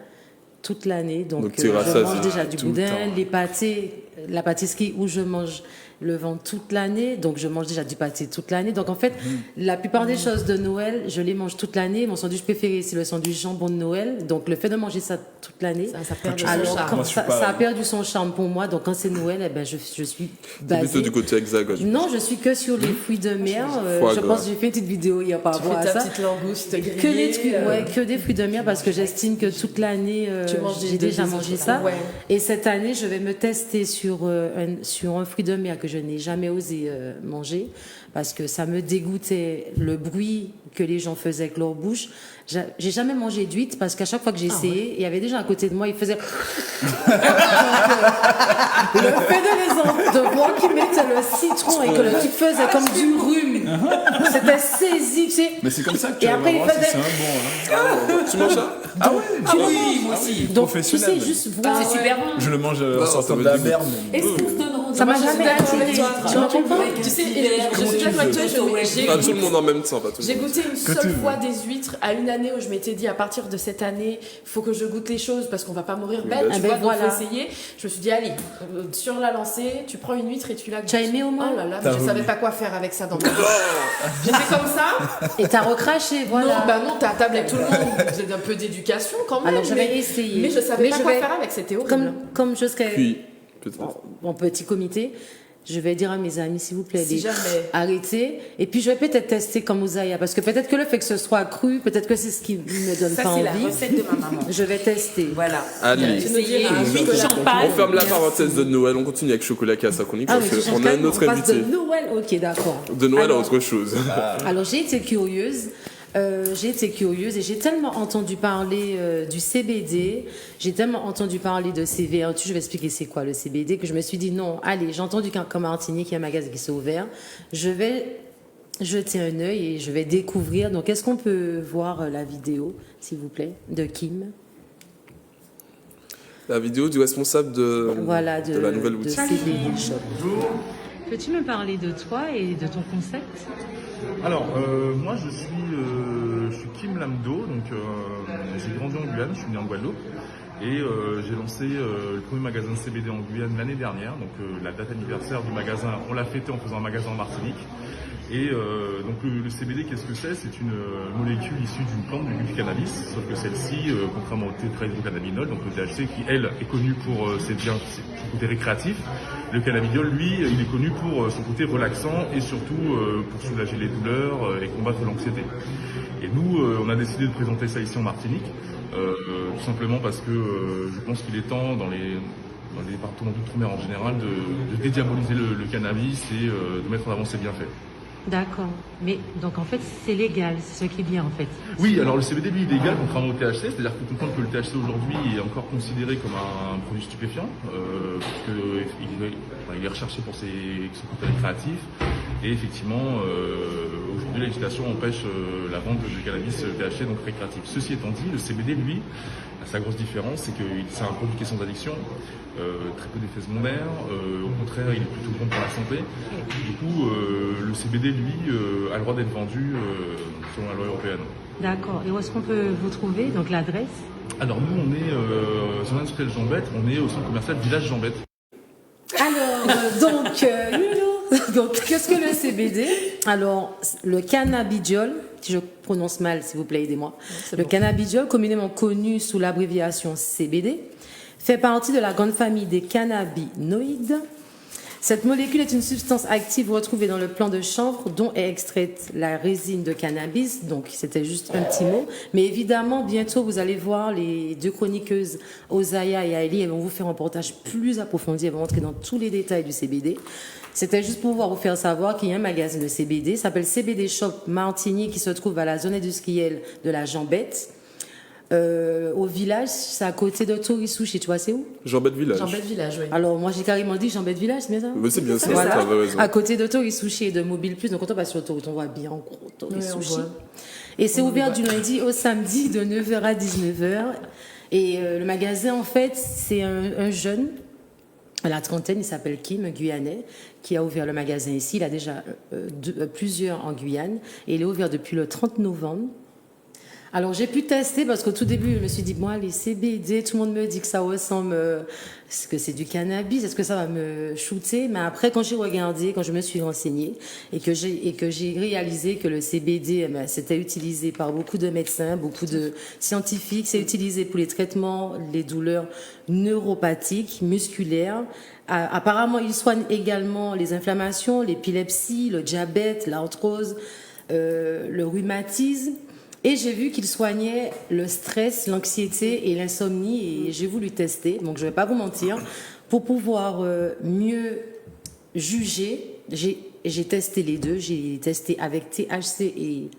B: toute l'année. Donc,
A: Donc, tu
B: je
A: rassasies
B: mange déjà du
C: tout le
B: boudin.
C: temps.
B: Les pâtés, la pâtisserie où je mange le vend toute l'année. Donc, je mange déjà du pâté toute l'année. Donc, en fait, la plupart des choses de Noël, je les mange toute l'année. Mon sandwich préféré, c'est le sandwich jambon de Noël. Donc, le fait de manger ça toute l'année.
I: Ça perd de son
B: Alors,
I: charme.
B: quand
C: Moi, je suis
B: ça
C: pareil.
B: a perdu son charme pour moi. Donc, quand c'est Noël, eh ben, je suis
A: C'est
B: basée.
A: plutôt du côté hexagone.
B: Non, je suis que sur les fruits de mer.
A: Foie
B: Je
A: gras.
B: pense que j'ai fait une petite vidéo hier par
I: Tu
B: rapport
I: fais
B: à
I: ta
B: ça.
I: petite langouste grillée.
B: Que des trucs, que des fruits de mer parce que j'estime que toute l'année
I: Tu manges
B: j'ai déjà
I: des
B: mangé
I: autres.
B: ça.
I: Ouais.
B: Et cette année, je vais me tester sur un fruit de mer que je n'ai jamais osé manger parce que ça me dégoûtait le bruit que les gens faisaient avec leur bouche. J'ai jamais mangé d'huître parce qu'à chaque fois que j'ai essayé, il y avait des gens à côté de moi, ils faisaient. Le fait de voir qu'ils mettaient le citron et que le truc faisait comme du rhume, c'était saisi, tu sais.
C: Mais c'est comme ça que tu
B: Et
C: vas
B: après, il
C: voir si
B: faisait-
C: c'est un bon. Hein.
A: Tu manges ça?
C: Ah ouais,
D: Oui, moi aussi.
B: Donc, tu sais,
C: Professionnel.
B: juste
D: Ah,
B: voir.
D: c'est super bon.
C: Je le mange
A: Non,
C: en
A: ça
C: sortant
A: me
C: de la
A: dégoûte.
C: merde.
D: Est-ce qu'on se donne
B: Ça m'a
I: Moi, je suis
B: jamais
I: d'accord
B: attiré.
I: avec toi.
B: Tu
I: Tu
B: comprends
I: comprends?
D: Avec
I: Tu sais,
D: un petit
I: et
D: verre,
I: je suis
C: tu
I: d'accord avec toi.
D: veux.
I: J'ai
A: Pas tout le monde en même temps, pas tout le
I: J'ai
A: monde.
I: goûté une
C: Que tu
I: seule
C: veux.
I: fois des huîtres à une année où je m'étais dit à partir de cette année, il faut que je goûte les choses parce qu'on va pas mourir bête.
A: bah,
I: Tu
B: ben
I: vois, donc
B: voilà.
I: faut essayer. Je me suis dit allez, sur la lancée, tu prends une huître et tu la goûtes.
B: Tu as aimé au moins?
I: Oh là là,
C: T'as
I: mais je savais
C: voulu.
I: pas quoi faire avec ça dans ma bouche. J'étais comme ça.
B: Et t'as recraché, voilà.
I: Non, bah non, t'es à table avec tout le monde. J'ai un peu d'éducation quand même.
B: Alors, j'avais
I: mais-
B: essayé.
I: Mais je savais pas
B: je
I: quoi
B: vais-
I: faire avec, c'était horrible.
B: Comme je serais
A: Puis, peut-être.
B: en petit comité, Je vais dire à mes amis, s'il vous plaît,
I: Si jamais.
B: arrêtez. Et puis, je vais peut-être tester comme Ouzaya, parce que peut-être que le fait que ce soit cru, peut-être que c'est ce qui me donne
D: Ça,
B: pas
D: c'est
B: envie.
D: la recette de ma maman.
B: Je vais tester.
D: Voilà.
A: Allez.
I: Tu nous diras.
D: Huile de champagne.
A: On ferme la parenthèse de Noël, on continue avec Chocolat qui a sa chronique
B: Ah,
A: parce
B: mais
A: qu'on a un autre
B: on passe
A: invité.
B: de Noël. Ok, d'accord.
A: De Noël à
B: Alors-
A: autre chose.
B: Alors j'ai été curieuse. Et j'ai tellement entendu parler du CBD, j'ai tellement entendu parler de ces vertus, je vais expliquer c'est quoi le CBD, que je me suis dit non, allez, j'ai entendu qu'en Martinique, il y a un magasin qui s'est ouvert, je vais jeter un œil et je vais découvrir. Donc est-ce qu'on peut voir la vidéo, s'il vous plaît, de Kim?
A: La vidéo du responsable
B: Voilà,
A: de la nouvelle
B: de
A: boutique.
B: CBD Shop. Peux-tu me parler de toi et de ton concept?
J: Alors, moi je suis Kim Lamdo, donc j'ai grandi en Guyane, je suis né en Guadeloupe et j'ai lancé le premier magasin de CBD en Guyane l'année dernière, donc la date anniversaire du magasin, on l'a fêté en faisant un magasin en Martinique. Et donc le CBD, qu'est-ce que c'est? C'est une molécule issue d'une plante du cannabis, sauf que celle-ci, contrairement au tétrahydrocannabinol, donc le THC qui, elle, est connu pour son côté récréatif, le cannabidiol, lui, il est connu pour son côté relaxant et surtout pour soulager les douleurs et combattre l'anxiété. Et nous, on a décidé de présenter ça ici en Martinique, tout simplement parce que je pense qu'il est temps dans les départements d'outre-mer en général de dédiaboliser le cannabis et de mettre en avant ses bienfaits.
B: D'accord. Mais donc en fait c'est légal, c'est ce qui est bien en fait.
J: Oui, alors le CBD lui est légal contrairement au THC, c'est-à-dire que tout le monde que le THC aujourd'hui est encore considéré comme un produit stupéfiant, parce qu'il est recherché pour son côté récréatif. Et effectivement, aujourd'hui la législation empêche la vente de cannabis THC donc récréatif. Ceci étant dit, le CBD lui, sa grosse différence, c'est que c'est un produit qui est sans addiction, très peu d'effets secondaires, au contraire il est plutôt bon pour la santé. Du coup, le CBD lui a le droit d'être vendu selon la loi européenne.
B: D'accord. Et où est-ce qu'on peut vous trouver? Donc l'adresse?
J: Alors nous on est sur l'industriel Jambette, on est au centre commercial Village Jambette.
B: Alors, donc, qu'est-ce que le CBD? Alors, le cannabidiol, si je prononce mal, s'il vous plaît, aidez-moi. Le cannabidiol, communément connu sous l'abréviation CBD, fait partie de la grande famille des cannabinoïdes. Cette molécule est une substance active retrouvée dans le plant de chanvre dont est extraite la résine de cannabis. Donc, c'était juste un petit mot. Mais évidemment, bientôt, vous allez voir les deux chroniqueuses, Ouzaya et Aïli, elles vont vous faire un reportage plus approfondi. Elles vont rentrer dans tous les détails du CBD. C'était juste pour pouvoir vous faire savoir qu'il y a un magasin de CBD, ça s'appelle CBD Shop Martinique, qui se trouve à la zone industrielle de la Jambette. Au village, c'est à côté de Torisushi, tu vois, c'est où?
A: Jambette Village.
I: Jambette Village, oui.
B: Alors, moi, j'ai carrément dit Jambette Village, c'est bien ça?
A: Mais c'est bien ça,
B: Voilà.
A: t'avais raison.
B: À côté de Torisushi et de Mobile Plus. Donc, quand on passe sur l'autoroute, on voit bien en gros Torisushi.
I: Oui, on voit.
B: Et c'est ouvert du lundi au samedi de 9h à 19h. Et le magasin, en fait, c'est un jeune à la trentaine, il s'appelle Kim, un Guyanais, qui a ouvert le magasin ici. Il a déjà plusieurs en Guyane. Et il est ouvert depuis le 30 novembre. Alors j'ai pu tester parce qu'au tout début je me suis dit moi les CBD, tout le monde me dit que ça ressemble, est-ce que c'est du cannabis, est-ce que ça va me shooter? Mais après quand j'ai regardé, quand je me suis renseignée et que j'ai réalisé que le CBD c'était utilisé par beaucoup de médecins, beaucoup de scientifiques, c'est utilisé pour les traitements, les douleurs neuropathiques, musculaires. Apparemment il soigne également les inflammations, l'épilepsie, le diabète, l'arthrose, le rhumatisme. Et j'ai vu qu'il soignait le stress, l'anxiété et l'insomnie et j'ai voulu tester, donc je ne vais pas vous mentir, pour pouvoir mieux juger. J'ai testé les deux, j'ai testé avec THC et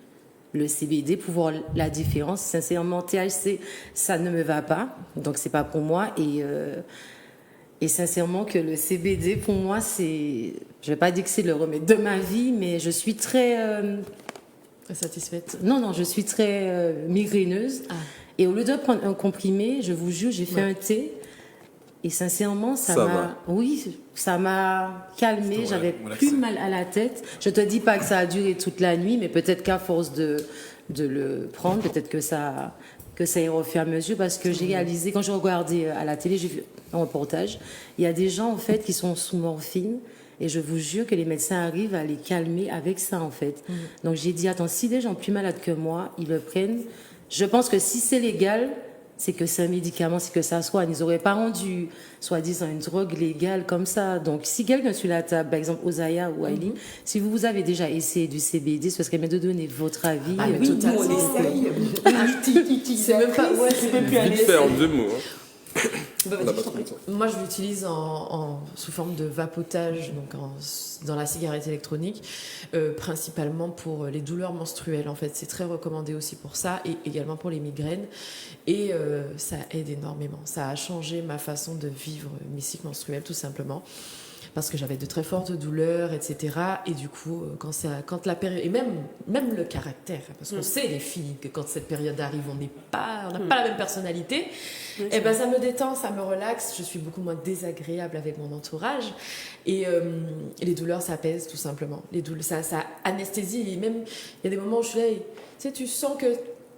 B: le CBD pour voir la différence. Sincèrement, THC, ça ne me va pas, donc c'est pas pour moi et sincèrement que le CBD pour moi c'est, je vais pas dire que c'est le remède de ma vie, mais je suis très
I: satisfaite?
B: Non, je suis très migraineuse. Ah. Et au lieu de prendre un comprimé, je vous jure, j'ai fait un thé. Et sincèrement, ça m'a calmée. J'avais plus mal à la tête. Je te dis pas que ça a duré toute la nuit, mais peut-être qu'à force de le prendre, peut-être que ça ira au fur et à mesure. Parce que j'ai réalisé, quand je regardais à la télé, j'ai vu un reportage, il y a des gens, en fait, qui sont sous morphine. Et je vous jure que les médecins arrivent à les calmer avec ça, en fait. Donc, j'ai dit, attends, si des gens plus malades que moi, ils le prennent, je pense que si c'est légal, c'est que c'est un médicament, c'est que ça soigne. Ils n'auraient pas rendu, soi-disant, une drogue légale comme ça. Donc, si quelqu'un sur la table, par exemple, Osaya ou Aileen, si vous avez déjà essayé du CBD, ce serait bien de donner votre avis.
I: Ah, mais totalement.
D: on essaye.
I: C'est même pas... Ouais, c'est même plus
A: Vite fait, en 2 mots.
D: Bah,
A: On n'a pas trop
D: vas-y,
A: de temps.
I: Moi, je l'utilise sous forme de vapotage, donc dans la cigarette électronique, principalement pour les douleurs menstruelles. En fait, c'est très recommandé aussi pour ça et également pour les migraines. Et ça aide énormément. Ça a changé ma façon de vivre mes cycles menstruels, tout simplement. Parce que j'avais de très fortes douleurs, etc. Et du coup, quand la période... Et même le caractère, parce qu'on sait, les filles, que quand cette période arrive, on n'a pas la même personnalité. Et ben, ça me détend, ça me relaxe. Je suis beaucoup moins désagréable avec mon entourage. Et les douleurs s'apaisent, tout simplement. Les douleurs, ça anesthésie. Et même, il y a des moments où je suis là et, tu sais, tu sens que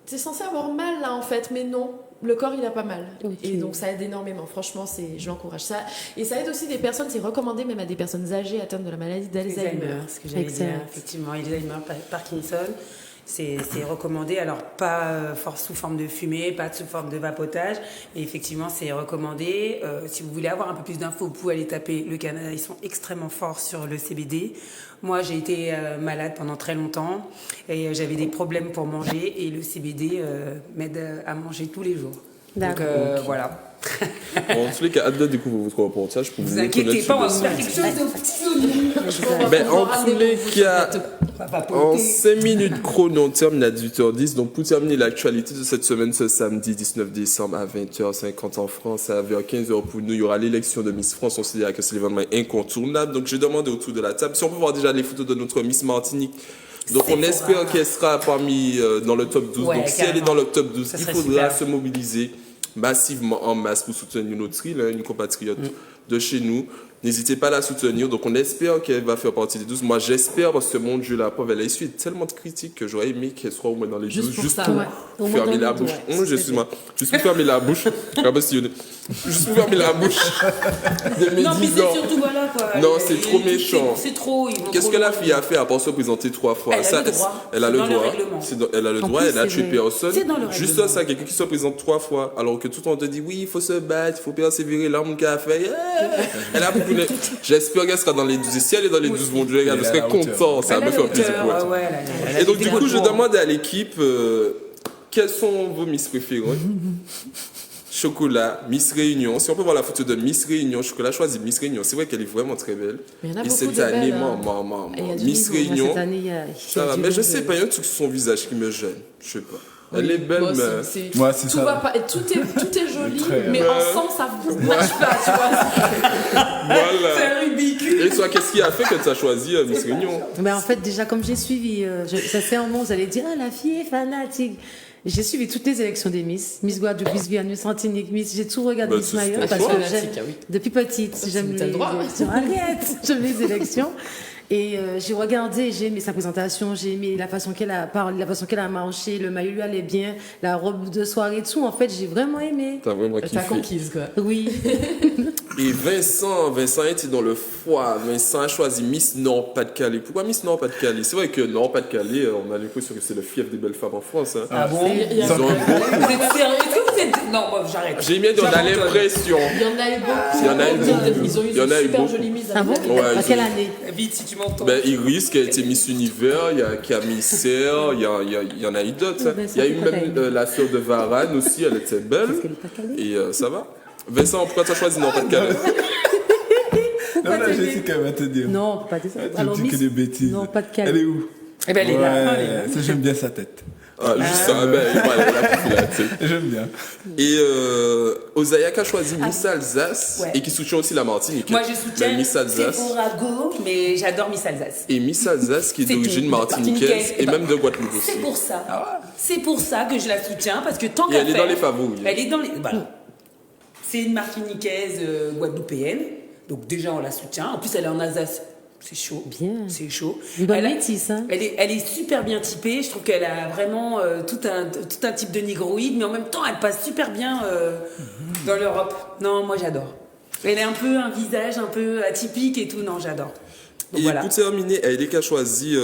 I: tu es censé avoir mal, là, en fait, mais non. Le corps, il a pas mal. Okay. Et donc, ça aide énormément. Franchement, je l'encourage. Ça. Et ça aide aussi des personnes, c'est recommandé même à des personnes âgées atteintes de la maladie d'Alzheimer.
D: Ce que j'allais dire, effectivement, Alzheimer, Parkinson, c'est recommandé. Alors, pas sous forme de fumée, pas sous forme de vapotage, mais effectivement, c'est recommandé. Si vous voulez avoir un peu plus d'infos, vous pouvez aller taper le Canada. Ils sont extrêmement forts sur le CBD. Moi, j'ai été malade pendant très longtemps et j'avais des problèmes pour manger et le CBD m'aide à manger tous les jours. Donc voilà.
A: Bon, en tous les cas, hâte de découvrir votre reportage pour
D: vous inquiétez pas, on va faire quelque chose de petit.
A: En tous les cas, en 5 minutes chrono, on termine à 18h10. Donc, pour terminer l'actualité de cette semaine, ce samedi 19 décembre à 20h50 en France, à 15h pour nous, il y aura l'élection de Miss France. On considère que c'est l'événement incontournable. Donc, je demande autour de la table si on peut voir déjà les photos de notre Miss Martinique. Donc, on espère qu'elle sera dans le top 12.
D: Ouais,
A: donc, si elle est dans le top 12, il faudra se mobiliser massivement en masse pour soutenir notre île, une compatriote de chez nous. N'hésitez pas à la soutenir. Donc, on espère qu'elle va faire partie des 12. Moi, j'espère, parce que mon Dieu, la pauvre, elle a essuyé tellement de critiques que j'aurais aimé qu'elle soit au moins dans les 12. Juste pour fermer la bouche. Juste pour fermer la bouche. Juste pour fermer la bouche.
D: Non, mais c'est surtout, voilà, quoi.
A: Non, c'est trop méchant.
D: C'est trop.
A: Qu'est-ce que la fille a fait à part se présenter 3 fois? Elle a le droit. Elle a le droit, elle a tué personne. Juste ça, quelqu'un qui se présente 3 fois. Alors que tout le monde te dit, oui, il faut se battre, il faut persévérer. L'homme qui a fait. Elle a beaucoup. J'espère qu'elle sera dans les 12. Et si elle est dans les 12, mon Dieu, je serais content. Ça me fait plaisir pour elle. Et donc, du coup, je demande à l'équipe quels sont vos Miss préférés? Chocolat, Miss Réunion. Si on peut voir la photo de Miss Réunion, Chocolat choisit Miss Réunion. C'est vrai qu'elle est vraiment très belle.
I: Et
A: cette année, Miss Réunion, ça va. Mais je sais pas, il y a un truc sur son visage qui me gêne. Je sais pas. Elle est belle, mais...
C: Moi, c'est ça.
I: Tout est joli, mais ensemble, ça ne marche pas, tu vois.
A: Voilà.
D: C'est ridicule.
A: Et toi, qu'est-ce qui a fait que tu as choisi Miss Réunion?
B: Mais en fait, déjà, comme j'ai suivi, ça fait un moment, vous allez dire, la fille est fanatique. J'ai suivi toutes les élections des Miss Guadeloupe, Miss Guyane, Miss Martinique, j'ai tout regardé Miss Mayotte parce que depuis petite, j'aime les élections. Arrête, j'aime les élections. Et j'ai regardé, j'ai aimé sa présentation, j'ai aimé la façon qu'elle a parlé, la façon qu'elle a marché, le maillot lui allait bien, la robe de soirée, tout. En fait, j'ai vraiment aimé.
A: T'as vraiment kiffé.
I: T'as conquise, quoi.
B: Oui.
A: Et Vincent était dans le foie. Vincent a choisi Miss Nord-Pas-de-Calais. Pourquoi Miss Nord-Pas-de-Calais? C'est vrai que Nord-Pas-de-Calais, on a l'impression que c'est le fief des belles femmes en France. Hein.
D: Ah bon?
A: Ils ont un beau...
D: Vous êtes sérieux? Est-ce que vous êtes... Non, j'arrête.
A: J'ai mis on a l'impression.
I: Il y en a eu beaucoup.
A: Il y en a eu beaucoup.
I: Ils ont eu une super jolie mise
B: à à quelle année?
D: Vite, si tu m'entends.
A: Iris, qui a été Miss Univers, il y a Camille Serre, il y en a eu d'autres. Il y a eu même la sœur de Varane aussi, elle était belle. Et ça va. Vincent, pourquoi tu as choisi Nord-Pas-de-Calais?
C: Non, là, Jessica va te dire.
B: Non, pas des...
C: Alors, tu dis que des bêtises.
B: Non, pas de Calais.
C: Elle est où?
D: Eh ben, elle est là.
C: Ça, j'aime bien sa tête.
A: Ah, juste ça,
C: J'aime bien.
A: Et Osaya qui a choisi Miss Alsace et qui soutient aussi la Martinique.
D: Moi, je soutiens
A: Miss Alsace.
D: C'est pour Rago, mais j'adore Miss Alsace.
A: Et Miss Alsace qui est d'origine martiniquaise et même de Guadeloupe aussi.
D: C'est pour ça. C'est pour ça que je la soutiens, parce que tant qu'elle
A: elle est dans les favoris.
D: Elle est dans les... Voilà. C'est une martiniquaise guadeloupéenne, donc déjà on la soutient. En plus, elle est en Alsace. C'est chaud.
B: Bien.
D: C'est chaud.
B: Une bonne métisse, hein.
D: Elle est super bien typée. Je trouve qu'elle a vraiment tout un type de négroïde, mais en même temps, elle passe super bien dans l'Europe. Non, moi j'adore. Elle est un peu un visage un peu atypique et tout. Non, j'adore. Donc,
A: et voilà. Pour terminer, elle est qui a choisi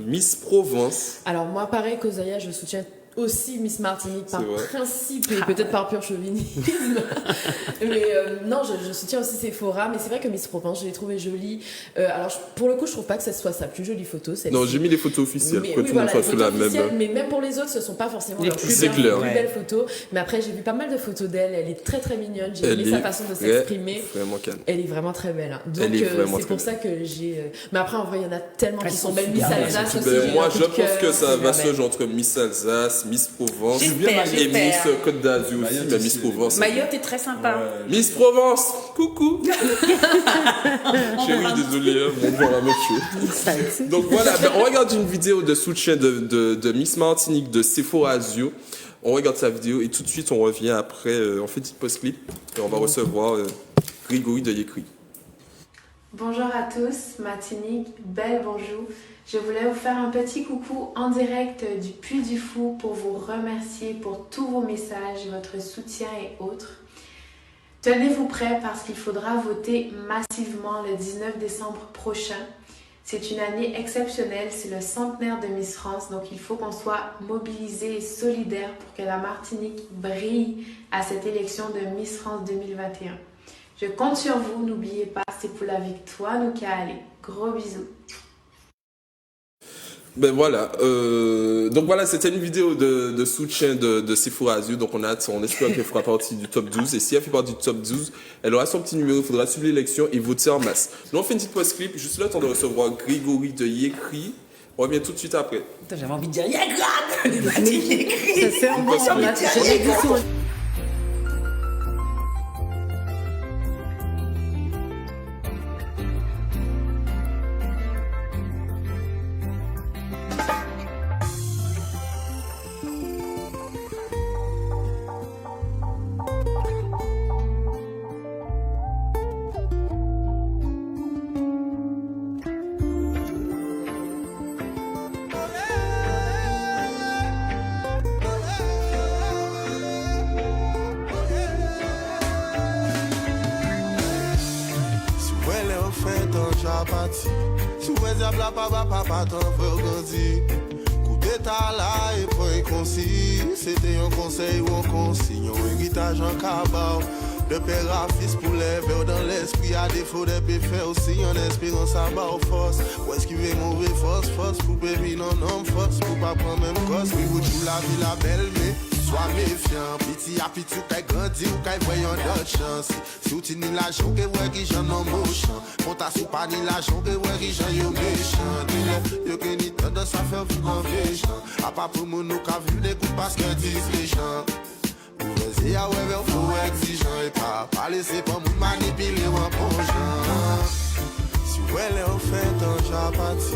A: Miss Provence.
I: Alors moi, pareil qu'Osaya, je soutiens aussi Miss Martinique par
A: C'est vrai.
I: principe et peut-être par pur chauvinisme. Mais non, je soutiens aussi Sephora. Mais c'est vrai que Miss Provence, je l'ai trouvée jolie. Alors, pour le coup, je trouve pas que ce soit sa plus jolie photo. Celle-ci.
A: Non, j'ai mis les photos officielles,
I: Mais,
A: pour que
I: oui,
A: tout le monde
I: voilà,
A: soit
I: les
A: sur la
I: photos officielles,
A: même.
I: mais même pour les autres, ce sont pas forcément
D: Les
I: leurs
D: plus
I: plus
A: C'est
I: belles,
A: clair.
I: les plus belles photos. Mais après, j'ai vu pas mal de photos d'elle. Elle est très très mignonne. J'ai
A: Elle
I: aimé sa
A: est
I: façon de s'exprimer.
A: Vraiment calme.
I: Elle est vraiment très belle. Hein. Donc,
A: Elle est vraiment
I: c'est pour
A: très
I: ça que j'ai. Mais après, en vrai, il y en a tellement
D: Elles
I: qui
D: sont
I: sont belles. Miss
D: super belles.
I: Alsace aussi.
A: Ben,
I: j'ai eu
A: moi,
I: un coup
A: je
I: de
A: pense
I: cœur.
A: que ça va
D: super
A: se jouer entre Miss Alsace, Miss Provence
D: J'espère,
A: et
D: j'espère.
A: Miss Côte d'Azur aussi,
C: Mayotte
A: mais Miss
C: aussi.
A: Provence.
D: Mayotte est très sympa.
A: Miss Provence, coucou. Chérie, désolé, hein, bonjour la meuf chaud. Donc voilà, ben, on regarde une vidéo de soutien de Miss Martinique de Sephora Azio. On regarde sa vidéo et tout de suite on revient après, on fait une petite post-clip et on va recevoir Grégory de Yécri.
K: Bonjour à tous, Martinique, belle bonjour. Je voulais vous faire un petit coucou en direct du Puy du Fou pour vous remercier pour tous vos messages, votre soutien et autres. Tenez-vous prêts parce qu'il faudra voter massivement le 19 décembre prochain. C'est une année exceptionnelle, c'est le centenaire de Miss France, donc il faut qu'on soit mobilisés et solidaires pour que la Martinique brille à cette élection de Miss France 2021. Je compte sur vous, n'oubliez pas, c'est pour la victoire, nous qu'à aller. Gros bisous.
A: Ben voilà, donc voilà, c'était une vidéo de soutien de Sephora Azio, donc on espère qu'elle fera partie du top 12, et si elle fait partie du top 12, elle aura son petit numéro, il faudra suivre l'élection et voter en masse. Nous on fait une petite post-clip, juste le temps de recevoir Grégory de Yécri, on revient tout de suite après.
D: Putain, j'avais envie de dire Yagrad. Les Martiniques écrits.
B: Ça sert bon,
A: J'ai envie de
B: là,
A: dire,
B: j'ai des goûts.
L: Si vous diable papa t'en veut grandir. Coup d'état là et point concis. C'était un conseil ou un consigne, un héritage en cabao. De père à fils pour les vers dans l'esprit. À défaut des péfés aussi en espérance à bas force. Où est-ce qu'il veut mauvais force pour périr non force. Pour pas prendre même cause. Oui vous tout la vie la belle mais sois méfiant, piti à piti ou qu'aille grandi ou qu'aille voyant d'autres chances. Si tu ni l'argent que ouais qui j'en en mochant. Quand t'as sous pas ni l'argent que ouais qui j'en yo méchant. Dis-le, yo que ni tendance à faire vivre en méchant. À pas pour mon nous qu'a vu des coups parce que disent les gens. Vous y a ouais vers vous exigeant et pas laisser pas nous manipuler ou en pongeant. Si vous elle est en fait en chapati.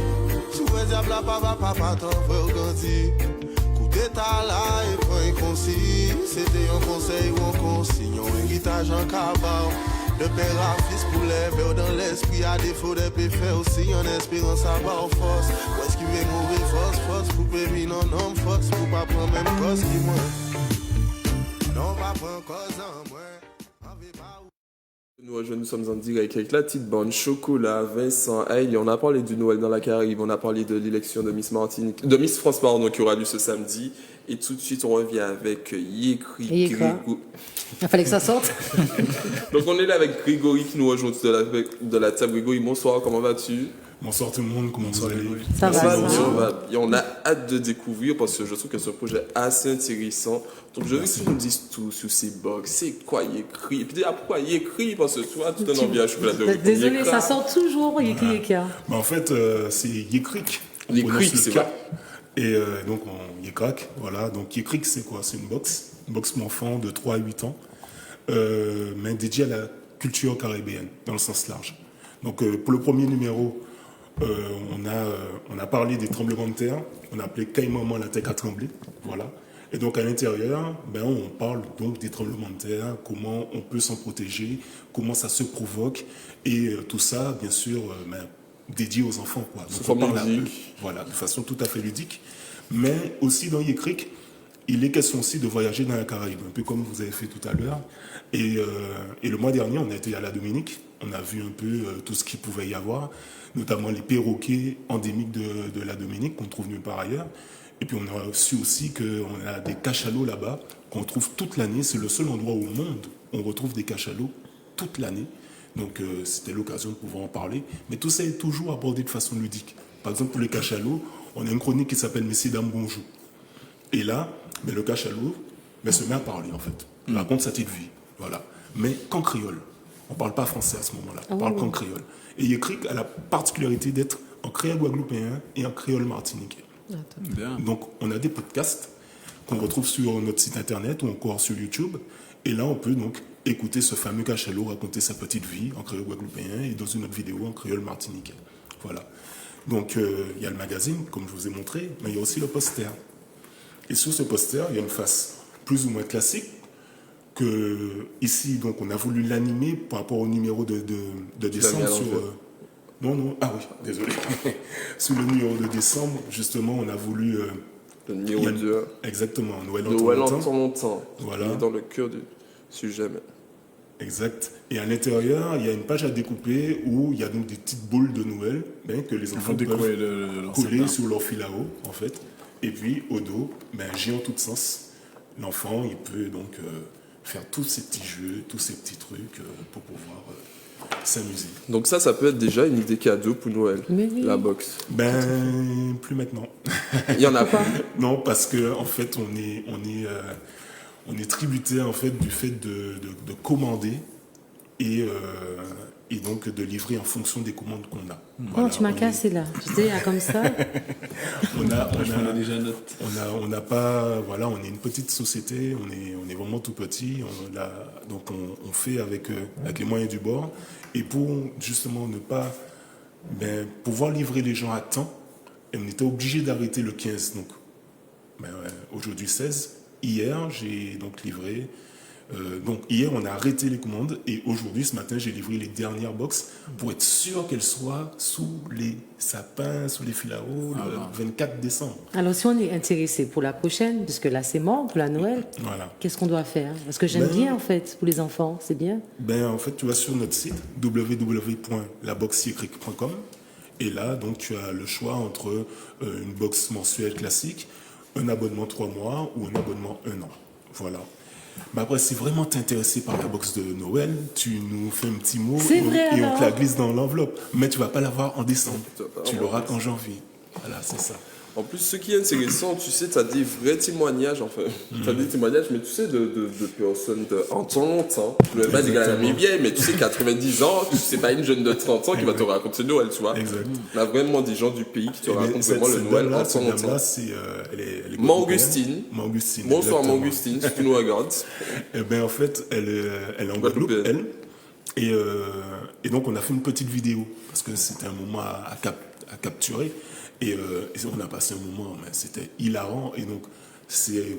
L: Si vous diable papa t'en veut grandir. D'état là et point concis. C'était un conseil ou un consigne, un héritage en cabao. De père à fils pour les vers dans l'esprit. À défaut des péfés aussi en espérance à bas force. Où est-ce qu'il veut mauvais force pour périr non force. Pour pas prendre même cause qui moi. Non pas prendre cause en moi.
A: Nous sommes en direct avec la petite bande Chocolat, Vincent, Hailey. On a parlé du Noël dans la Caraïbe, on a parlé de l'élection de Miss Martinique, de Miss France pardon, qui aura lieu ce samedi. Et tout de suite, on revient avec Yécri.
B: Il fallait que ça sorte.
A: Donc on est là avec Grégory qui nous rejoint de la table. Grégory, bonsoir, comment vas-tu?
M: Bonsoir tout le monde, comment vous allez?
B: Ça va bien.
A: Et on a hâte de découvrir parce que je trouve que c'est un projet assez intéressant. Donc je veux que tu nous dises tout sur ces bugs. C'est quoi Yécri? Et puis déjà pourquoi Yécri? Parce que tu vois, tout un ambiance chocolat de
B: Désolé, ça sort toujours Yécri.
M: En fait, c'est Yécric.
A: Yécric, c'est vrai.
M: Et donc on Yécrac, voilà. Donc Yécric, c'est quoi? C'est une box pour enfants de 3 à 8 ans, mais dédiée à la culture caribéenne, dans le sens large. Donc pour le premier numéro, on a parlé des tremblements de terre, on a appelé Caïmaman la terre a tremblé, voilà. Et donc à l'intérieur, on parle donc des tremblements de terre, comment on peut s'en protéger, comment ça se provoque, et tout ça, bien sûr, dédié aux enfants, quoi. Donc on parle voilà, de façon tout à fait ludique. Mais aussi dans Yécric, il est question aussi de voyager dans la Caraïbe, un peu comme vous avez fait tout à l'heure. Et le mois dernier, on a été à la Dominique, on a vu un peu tout ce qu'il pouvait y avoir, notamment les perroquets endémiques de la Dominique qu'on trouve nulle part ailleurs. Et puis on a su aussi qu'on a des cachalots là-bas qu'on trouve toute l'année. C'est le seul endroit au monde où on retrouve des cachalots toute l'année. Donc c'était l'occasion de pouvoir en parler. Mais tout ça est toujours abordé de façon ludique. Par exemple, pour les cachalots, on a une chronique qui s'appelle Messieurs, dames, bonjour. Et là, le cachalot se met à parler en fait. Il raconte sa petite vie. Voilà. Mais qu'en créole. On ne parle pas français à ce moment-là. On parle qu'en créole. Et Yékrik a la particularité d'être en créole guadeloupéen et en créole martiniquais.
C: Bien.
M: Donc, on a des podcasts qu'on retrouve sur notre site internet ou encore sur YouTube. Et là, on peut donc écouter ce fameux cachalot raconter sa petite vie en créole guadeloupéen et dans une autre vidéo en créole martiniquais. Voilà. Donc, il y a le magazine, comme je vous ai montré, mais il y a aussi le poster. Et sur ce poster, il y a une face plus ou moins classique que ici, donc, on a voulu l'animer par rapport au numéro de décembre sur... Ah oui, désolé. Sur le numéro de décembre, justement, on a voulu...
A: le numéro 2.
M: Exactement, Noël
A: en temps longtemps.
M: Voilà.
A: Il est dans le cœur du sujet.
M: Exact. Et à l'intérieur, il y a une page à découper où il y a donc des petites boules de Noël que les enfants peuvent coller sur leur fil à eau, en fait. Et puis, au dos, j'ai en tout sens. L'enfant, il peut donc faire tous ces petits jeux, tous ces petits trucs pour pouvoir s'amuser.
A: Donc ça peut être déjà une idée cadeau pour Noël, la box.
M: Plus maintenant.
A: Il y en a pas.
M: Non, parce que en fait, on est tributaire en fait du fait de commander et donc de livrer en fonction des commandes qu'on a.
B: Voilà, tu m'as cassé là. Tu sais, comme ça.
M: On n'a pas, voilà, on est une petite société, on est vraiment tout petit. Donc on fait avec les moyens du bord. Et pour justement ne pas pouvoir livrer les gens à temps, on était obligé d'arrêter le 15. Donc aujourd'hui 16. Hier, j'ai donc livré. Donc hier, on a arrêté les commandes et aujourd'hui, ce matin, j'ai livré les dernières box pour être sûr qu'elles soient sous les sapins, sous les fils à eau, le 24 décembre.
B: Alors, si on est intéressé pour la prochaine, puisque là, c'est mort pour la Noël, qu'est-ce qu'on doit faire? Parce que j'aime bien, en fait, pour les enfants, c'est bien.
M: En fait, tu vas sur notre site www.laboxyécric.com et là, donc, tu as le choix entre une box mensuelle classique, un abonnement 3 mois ou un abonnement 1 an. Voilà. Après, si vraiment t'es intéressé par la box de Noël, tu nous fais un petit mot et on te la glisse dans l'enveloppe. Mais tu vas pas l'avoir en décembre. Tu l'auras qu'en janvier. Voilà, c'est ça.
A: En plus, ce qui est intéressant, tu sais, tu as des vrais témoignages, enfin. Tu as des témoignages, mais tu sais, de personnes en temps longtemps. Je ne vais pas dire qu'elle est vieille, mais tu sais, 90 ans, c'est pas une jeune de 30 ans qui va te raconter Noël, tu vois.
M: Exact.
A: On a vraiment des gens du pays qui te racontent vraiment le Noël en temps longtemps.
M: Elle est
A: Maugustine. Bonsoir Maugustine, si tu nous regardes.
M: En fait, elle est en Guadeloupe, elle. Et donc, on a fait une petite vidéo, parce que c'était un moment à capturer. Et on a passé un moment, mais c'était hilarant. Et donc,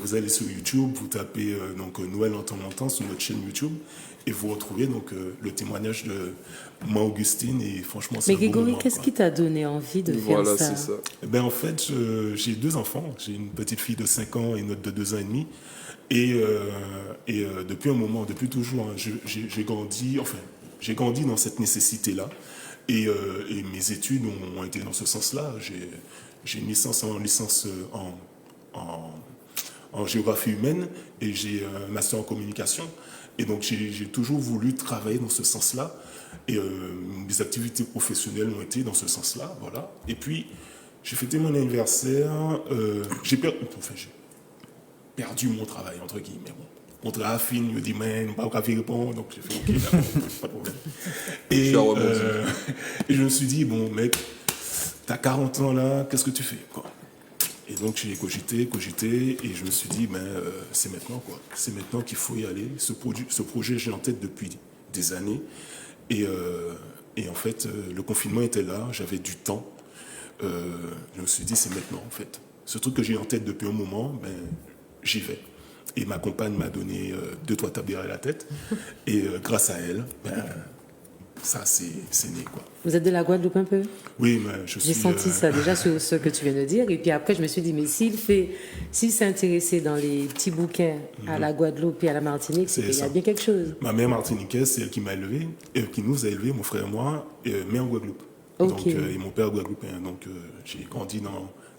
M: vous allez sur YouTube, vous tapez Noël en temps longtemps sur notre chaîne YouTube, et vous retrouvez donc le témoignage de Maugustine. Et franchement, c'est
B: Mais Grégory, qu'est-ce qui t'a donné envie de faire ça?
A: Voilà, c'est ça.
M: En fait, j'ai 2 enfants. J'ai une petite fille de 5 ans et une autre de 2 ans et demi. Et depuis un moment, depuis toujours, j'ai grandi dans cette nécessité-là. Et mes études ont été dans ce sens-là. J'ai une licence en géographie humaine et j'ai un master en communication. Et donc, j'ai toujours voulu travailler dans ce sens-là. Et mes activités professionnelles ont été dans ce sens-là. Voilà. Et puis, j'ai fêté mon anniversaire. J'ai perdu mon travail, entre guillemets. Bon. Mon travail fini, me dit, mais pas au café répondre, donc j'ai fait OK, d'accord, pas de problème. Et je me suis dit, bon, mec, t'as 40 ans là, qu'est-ce que tu fais, quoi? Et donc j'ai cogité, et je me suis dit, c'est maintenant, quoi. C'est maintenant qu'il faut y aller. Ce projet, j'ai en tête depuis des années. Et en fait, le confinement était là, j'avais du temps. Je me suis dit, c'est maintenant, en fait. Ce truc que j'ai en tête depuis un moment, j'y vais. Et ma compagne m'a donné 2-3 tapes derrière la tête. Et grâce à elle, ça, c'est né, quoi.
B: Vous êtes de la Guadeloupe un peu?
M: Oui, mais je suis...
B: J'ai senti ça déjà sur ce que tu viens de dire. Et puis après, je me suis dit, mais s'il s'est intéressé dans les petits bouquins à la Guadeloupe et à la Martinique, c'est qu'il y a bien quelque chose.
M: Ma mère martiniquaise, c'est elle qui m'a élevé, qui nous a élevés, mon frère et moi, mais en Guadeloupe.
B: Okay.
M: Donc, et mon père guadeloupéen. Donc, j'ai grandi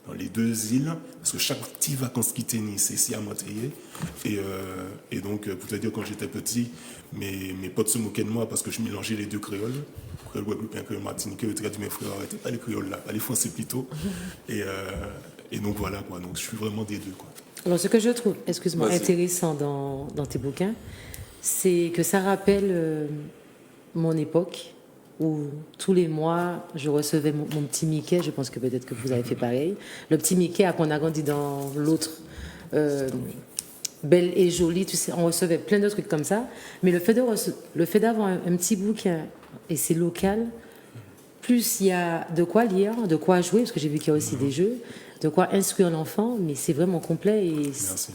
M: dans les 2 îles, parce que chaque petit vacances qui tenait, c'est ici à Montélier. Et donc, pour te dire, quand j'étais petit, mes potes se moquaient de moi parce que je mélangeais les deux créoles. Créole guadeloupéen, créole martiniquais, ils dit, mes frères, arrêtez pas les créoles là, pas les français plutôt. Et donc voilà, quoi. Donc je suis vraiment des deux, quoi.
B: Alors, ce que je trouve, excuse-moi, intéressant dans tes bouquins, c'est que ça rappelle mon époque où tous les mois, je recevais mon petit Mickey. Je pense que peut-être que vous avez fait pareil. Le petit Mickey, qu'on a grandi dans l'autre, Belle et Jolie, tu sais, on recevait plein de trucs comme ça. Mais le fait d'avoir un petit bouquin, et c'est local, plus il y a de quoi lire, de quoi jouer, parce que j'ai vu qu'il y a aussi des jeux, de quoi instruire l'enfant, mais c'est vraiment complet et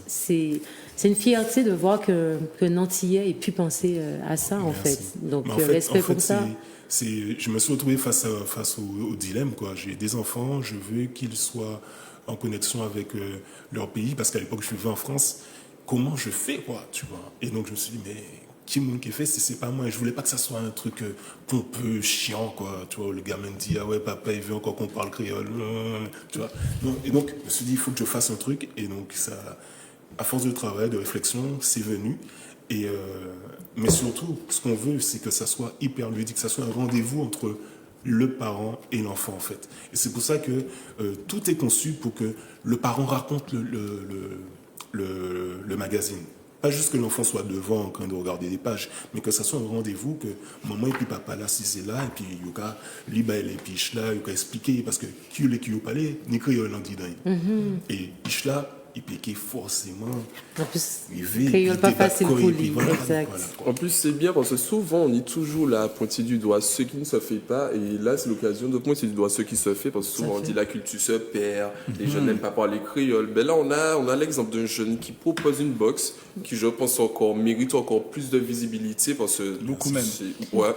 B: c'est une fierté de voir que Nantillais ait pu penser à ça.
M: Merci.
B: En fait. Donc
M: en
B: respect
M: fait,
B: pour ça.
M: Je me suis retrouvé face au dilemme, quoi. J'ai des enfants, je veux qu'ils soient en connexion avec leur pays, parce qu'à l'époque je vivais en France. Comment je fais, quoi, tu vois? Et donc je me suis dit, mais qui monde qui fait, c'est pas moi. Et je voulais pas que ça soit un truc pompeux, chiant, quoi. Tu vois, le gamin me dit, ah ouais, papa, il veut encore qu'on parle créole. Tu vois. Et donc, je me suis dit, il faut que je fasse un truc. Et donc, ça, à force de travail, de réflexion, c'est venu. Mais surtout, ce qu'on veut, c'est que ça soit hyper ludique, que ça soit un rendez-vous entre le parent et l'enfant, en fait. Et c'est pour ça que tout est conçu pour que le parent raconte le magazine. Pas juste que l'enfant soit devant en train de regarder des pages, mais que ça soit un rendez-vous, que maman et puis papa là, si c'est là, et puis yoka, lui, bah, il est piche là, yoka expliquer, parce que qui est parlé, ni créole en dit et piche là, il piquait forcément.
B: En plus, créole pas facile pour lui, exact.
A: En plus, c'est bien parce que souvent, on est toujours là, pointer du doigt ceux qui ne se fait pas, et là, c'est l'occasion de pointer du doigt ceux qui se fait, parce que souvent, on dit la culture se perd, les jeunes n'aiment pas parler créole. Ben là, on a l'exemple d'un jeune qui propose une box qui, je pense, mérite encore plus de visibilité, parce que
C: beaucoup même.
A: Ouais.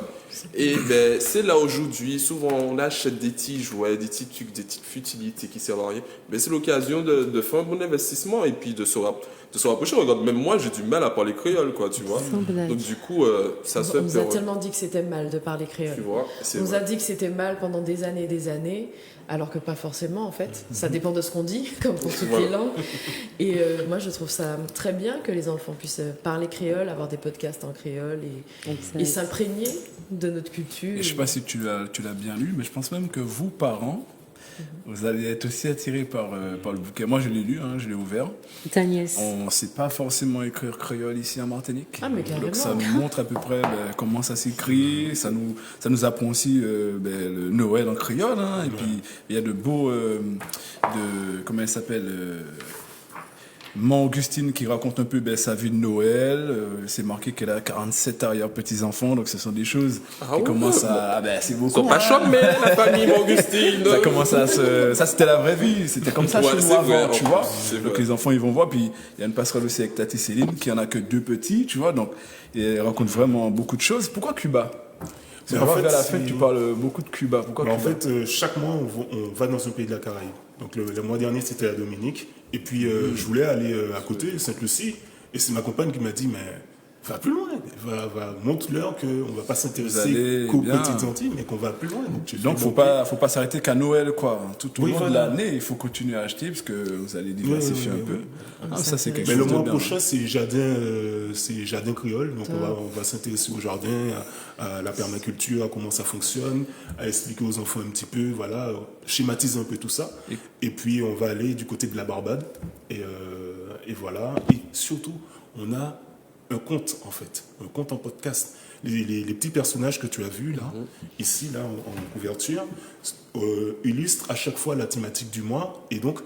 A: Et ben, c'est là aujourd'hui, souvent, on achète des petits jouets, des petits trucs, des petites futilités qui servent à rien. Mais c'est l'occasion de faire un bon investissement et puis de se rapprocher. Regarde, même moi, j'ai du mal à parler créole, quoi, tu vois. Donc, du coup, ça se fait.
I: On nous a tellement dit que c'était mal de parler créole.
A: Tu vois,
I: on nous a dit que c'était mal pendant des années et des années, alors que pas forcément, en fait. Ça dépend de ce qu'on dit, comme pour toutes les langues. Et moi, je trouve ça très bien que les enfants puissent parler créole, avoir des podcasts en créole et s'imprégner de notre culture.
C: Et je ne sais pas si tu l'as bien lu, mais je pense même que vous, parents, vous allez être aussi attirés par le bouquin. Moi, je l'ai lu, je l'ai ouvert.
B: Ta nièce.
C: On ne sait pas forcément écrire créole ici en Martinique.
I: Ah, mais carrément.
C: Donc, ça nous montre à peu près comment ça s'écrit. Ça nous apprend aussi le Noël en créole. Et puis, il y a de beaux... comment elle s'appelle Maman Augustine qui raconte un peu sa vie de Noël. C'est marqué qu'elle a 47 arrière-petits-enfants, donc ce sont des choses qui commencent à... c'est beaucoup.
A: Ils sont pas chômés, la famille Maman Augustine.
C: Ça commence à se... Ça, c'était la vraie vie. C'était comme ça chez nous avant, tu vois. Donc les enfants, ils vont voir. Puis il y a une passerelle aussi avec Tati Céline qui en a que 2 petits, tu vois. Donc elle raconte vraiment beaucoup de choses. Pourquoi Cuba? En fait, à la fin, tu parles beaucoup de Cuba. Pourquoi Cuba?
M: En fait, chaque mois, on va dans un pays de la Caraïbe. Donc le mois dernier, c'était la Dominique. Et puis, je voulais aller à côté, Sainte-Lucie. Et c'est ma compagne qui m'a dit, mais va plus loin. Montre-leur qu'on ne va pas s'intéresser qu'aux petites Antilles, mais qu'on va plus loin.
C: Donc faut pas s'arrêter qu'à Noël, quoi. Tout au long de l'année, il faut continuer à acheter, parce que vous allez diversifier un peu. Ça, c'est quelque chose de bien.
M: Mais le mois prochain, c'est jardin créole. Donc on va s'intéresser au jardin, à la permaculture, à comment ça fonctionne, à expliquer aux enfants un petit peu, voilà, schématiser un peu tout ça. Et puis on va aller du côté de la Barbade. Et voilà. Et surtout, on a un conte, en fait, un conte en podcast. Les petits personnages que tu as vus là, ici, là, en couverture, illustrent à chaque fois la thématique du mois. Et donc,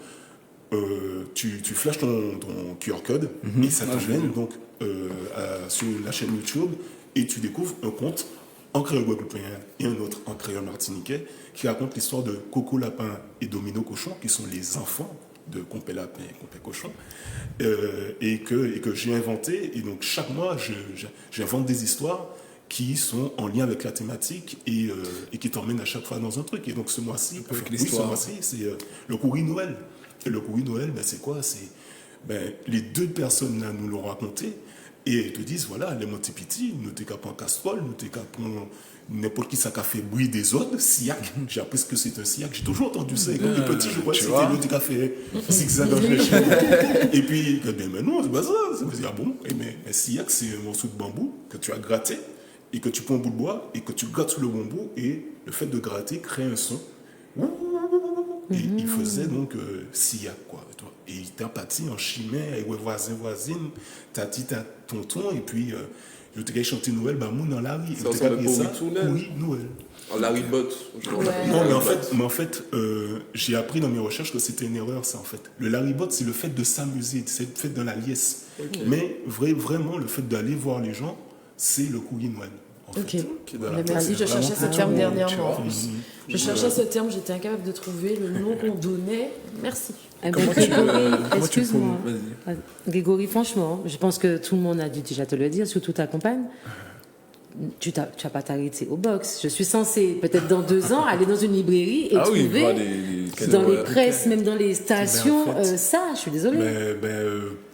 M: tu flashes ton QR code et ça t'emmène donc sur la chaîne YouTube et tu découvres un conte en créole guadeloupéen et un autre en créole martiniquais qui raconte l'histoire de Coco Lapin et Domino Cochon, qui sont les enfants de Compé Lapin et Compé Cochon, et que j'ai inventé. Et donc chaque mois, j'invente des histoires qui sont en lien avec la thématique et qui t'emmènent à chaque fois dans un truc. Et donc ce mois-ci, c'est le courrier Noël. Et le courrier Noël, c'est quoi? C'est les 2 personnes là nous l'ont raconté. Et ils te disent, voilà, les Montipiti, nous t'es qu'à prendre casserole, nous t'es qu'à prendre n'importe qui ça a fait bruit des autres, siac. J'ai appris ce que c'est un siac. J'ai toujours entendu ça. Et quand j'étais petit, je crois que c'était l'autre qui a fait zigzag dans les cheveux. Et puis, mais non, c'est pas ça. Ça me dit, ah bon? Mais siac, c'est un morceau de bambou que tu as gratté et que tu prends un bout de bois et que tu grattes sur le bambou et le fait de gratter crée un son. Et il faisait donc siac, quoi. Et il était parti en chimère avec les voisins, voisines, tati, tonton, et puis je t'ai chanté Noël, bah, moi dans la rue.
A: Ça ressemble pour
M: oui, Noël.
A: En Larry Bot.
M: Non, mais en fait, j'ai appris dans mes recherches que c'était une erreur, ça, en fait. Le Larry Bot, c'est le fait de s'amuser, c'est le fait de la liesse. Okay. Mais vraiment, le fait d'aller voir les gens, c'est le Couilly Noël.
I: Ok. Merci, je cherchais ce terme dernièrement. Je cherchais ce terme, j'étais incapable de trouver le nom qu'on donnait. Merci.
B: Excuse-moi. Grégory, franchement, je pense que tout le monde a dû déjà te le dire, surtout ta compagne. Tu n'as pas t'arrêter au box. Je suis censée, peut-être dans 2 ans, aller dans une librairie et trouver dans les presses, même dans les stations, en fait, ça, je suis désolée.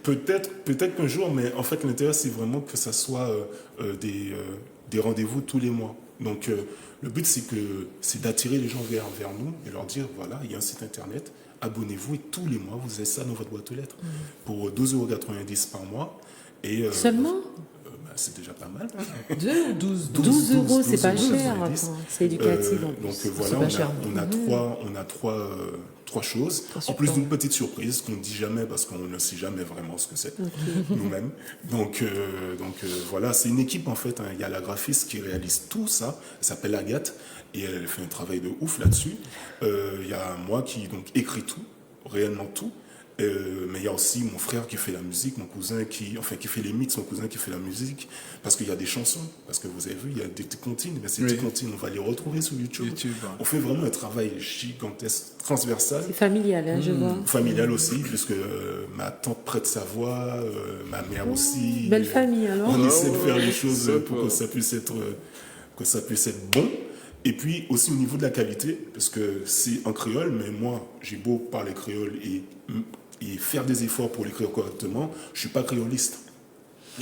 M: Peut-être qu'un jour, mais en fait, l'intérêt, c'est vraiment que ça soit des rendez-vous tous les mois. Donc, le but, c'est d'attirer les gens vers nous et leur dire, voilà, il y a un site internet, abonnez-vous et tous les mois, vous avez ça dans votre boîte aux lettres pour 12,90 € par mois. Et,
B: seulement
M: c'est déjà pas mal.
B: 12 €, c'est pas cher. C'est éducatif.
M: Donc voilà, on a trois choses. En plus d'une petite surprise qu'on ne dit jamais parce qu'on ne sait jamais vraiment ce que c'est nous-mêmes. Donc voilà, c'est une équipe en fait. Il y a la graphiste qui réalise tout ça. Elle s'appelle Agathe et elle fait un travail de ouf là-dessus. Il y a moi qui donc écrit tout, réellement tout. Mais il y a aussi mon frère qui fait la musique, mon cousin qui fait les mix, mon cousin qui fait la musique, parce qu'il y a des chansons, parce que vous avez vu, il y a des comptines, mais ces comptines, on va les retrouver sur YouTube. On fait vraiment un travail gigantesque, transversal.
B: C'est familial, hein, je vois.
M: Familial aussi, puisque ma tante prête sa voix, ma mère aussi.
B: Belle famille alors.
M: On essaie de faire les choses pour que ça puisse être bon. Et puis aussi au niveau de la qualité, parce que c'est en créole, mais moi, j'ai beau parler créole et faire des efforts pour l'écrire correctement, je ne suis pas créoliste.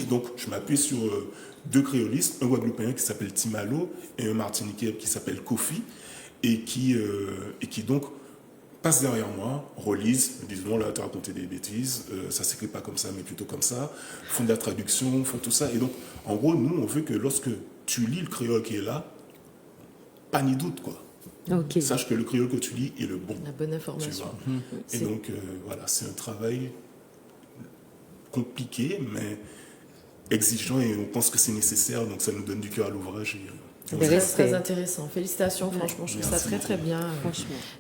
M: Et donc, je m'appuie sur 2 créolistes, un Guadeloupéen qui s'appelle Timalo et un Martiniquais qui s'appelle Kofi, et qui donc passent derrière moi, relisent, me disent non, là, tu as raconté des bêtises, ça ne s'écrit pas comme ça, mais plutôt comme ça, font de la traduction, font tout ça. Et donc, en gros, nous, on veut que lorsque tu lis le créole qui est là, pas ni doute, quoi.
B: Okay.
M: Sache que le créole que tu lis est le bon.
I: La bonne information.
M: Et donc, voilà, c'est un travail compliqué, mais exigeant, et on pense que c'est nécessaire, donc ça nous donne du cœur à l'ouvrage.
I: C'est très intéressant. Félicitations, franchement, je trouve ça très très bien.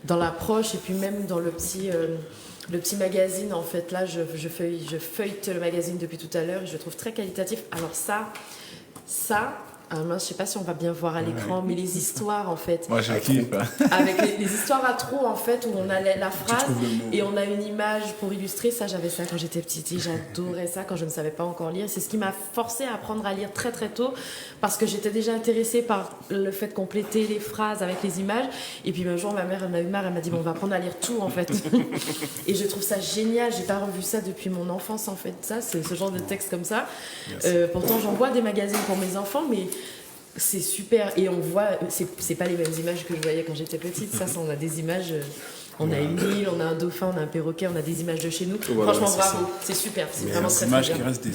I: Dans l'approche, et puis même dans le petit magazine, en fait, là, je feuillete le magazine depuis tout à l'heure, et je le trouve très qualitatif. Alors ça... Alors moi, je ne sais pas si on va bien voir à l'écran, mais les histoires, en fait.
C: Moi, je kiffe.
I: Avec les histoires à trop, en fait, où on a la phrase et on a une image pour illustrer. Ça, j'avais ça quand j'étais petite. Et j'adorais ça quand je ne savais pas encore lire. C'est ce qui m'a forcée à apprendre à lire très, très tôt, parce que j'étais déjà intéressée par le fait de compléter les phrases avec les images. Et puis, un jour, ma mère, elle m'a eu marre. Elle m'a dit, bon, on va apprendre à lire tout, en fait. Et je trouve ça génial. Je n'ai pas revu ça depuis mon enfance, en fait. Ça, c'est ce genre de texte comme ça. Pourtant, j'envoie des magazines pour mes enfants, mais... c'est super, et on voit, c'est pas les mêmes images que je voyais quand j'étais petite. Ça, on a des images, on a une île, on a un dauphin, on a un perroquet, on a des images de chez nous. Voilà, franchement, bravo, c'est super, c'est vraiment très bien.
C: Des images qui restent des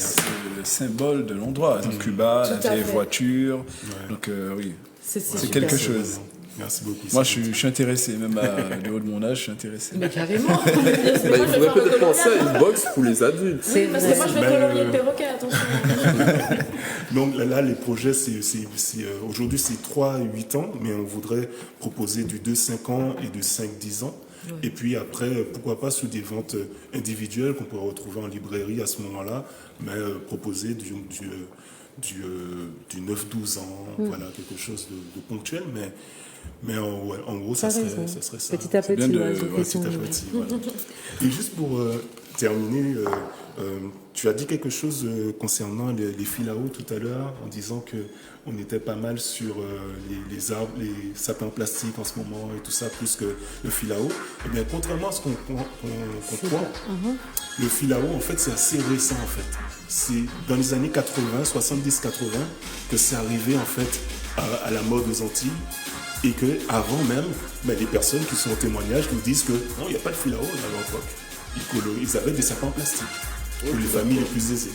C: symboles de l'endroit, donc Cuba, la vieille voiture, donc oui, c'est quelque chose.
M: Merci beaucoup.
C: Moi, je suis intéressé, même du haut de mon âge, je suis intéressé.
I: Mais carrément.
A: Il faudrait peut-être penser à une box pour les adultes.
I: Oui, parce que moi, je vais colorier le perroquet, attention.
M: Donc là, les projets, aujourd'hui, c'est 3-8 ans, mais on voudrait proposer du 2-5 ans et du 5-10 ans. Ouais. Et puis après, pourquoi pas sous des ventes individuelles qu'on pourrait retrouver en librairie à ce moment-là, mais proposer du 9-12 ans, voilà, quelque chose de ponctuel, mais en gros, ça serait ça.
B: Petit à petit.
M: Petit à petit, voilà. Et juste pour terminer, tu as dit quelque chose concernant les fils à eau tout à l'heure, en disant qu'on était pas mal sur les arbres, les sapins en plastique en ce moment et tout ça, plus que le fil à eau. Eh bien, contrairement à ce qu'on croit, Le filao, en fait, c'est assez récent, en fait. C'est dans les années 80, 70-80, que c'est arrivé, en fait, à la mode aux Antilles. Et qu'avant même, les personnes qui sont au témoignage nous disent que non, il n'y a pas de filao à l'époque. Ils avaient des sapins en plastique pour les familles les plus aisées.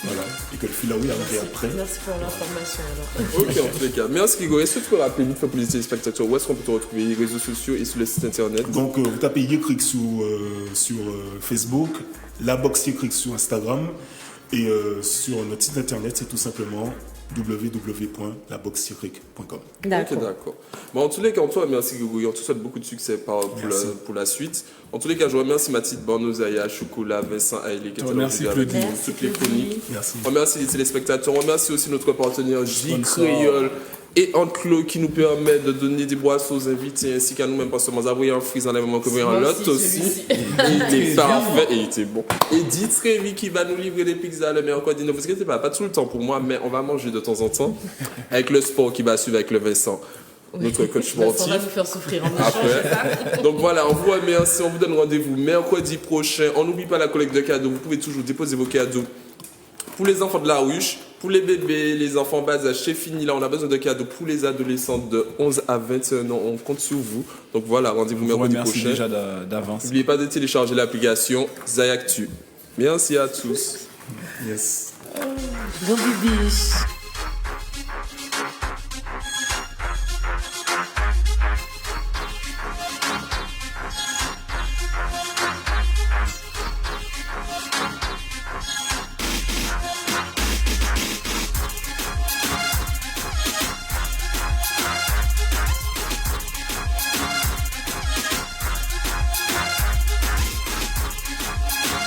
M: Voilà. Et que le filao est arrivé après.
I: Merci pour l'information alors.
A: Ok, en tous les cas. Merci Grégory. Est-ce que tu peux rappeler vite fait pour les téléspectateurs où est-ce qu'on peut te retrouver, les réseaux sociaux et sur le site internet?
M: Donc vous tapez Yekrik sur Facebook, La Boxe Yekrik sur Instagram et sur notre site internet, c'est tout simplement www.laboxeyekrik.com.
A: D'accord. Ok, d'accord. Bon, en tous les cas, Antoine, merci Grégory. On te souhaite beaucoup de succès pour la suite. En tous les cas, je remercie Mathilde Bornozaya, Chocolat, Vincent Haïlé qui étaient là
C: Merci
A: avec
C: Claudie.
A: toutes les chroniques.
M: Merci.
A: On remercie les téléspectateurs. On remercie aussi notre partenaire J. Créole et Enclos qui nous permet de donner des boissons aux invités ainsi qu'à nous-mêmes parce que nous avons un frise en événement comme un lot aussi. Il était parfait et il était bon. Et dit Trévi qui va nous livrer des pizzas le mercredi. Ne vous inquiétez pas tout le temps pour moi, mais on va manger de temps en temps avec le sport qui va suivre avec le Vincent. Notre coach sportif.
I: On va nous faire souffrir en
A: après. Donc voilà, on vous remercie, on vous donne rendez-vous mercredi prochain. On n'oublie pas la collecte de cadeaux, vous pouvez toujours déposer vos cadeaux pour les enfants de la ruche, pour les bébés, les enfants bas âge, c'est fini. Là, on a besoin de cadeaux pour les adolescents de 11 à 21 ans. On compte sur vous. Donc voilà, rendez-vous mercredi prochain.
C: Déjà d'avance.
A: N'oubliez pas de télécharger l'application Zayactu. Merci à tous.
M: Yes.
B: Bon bibiche.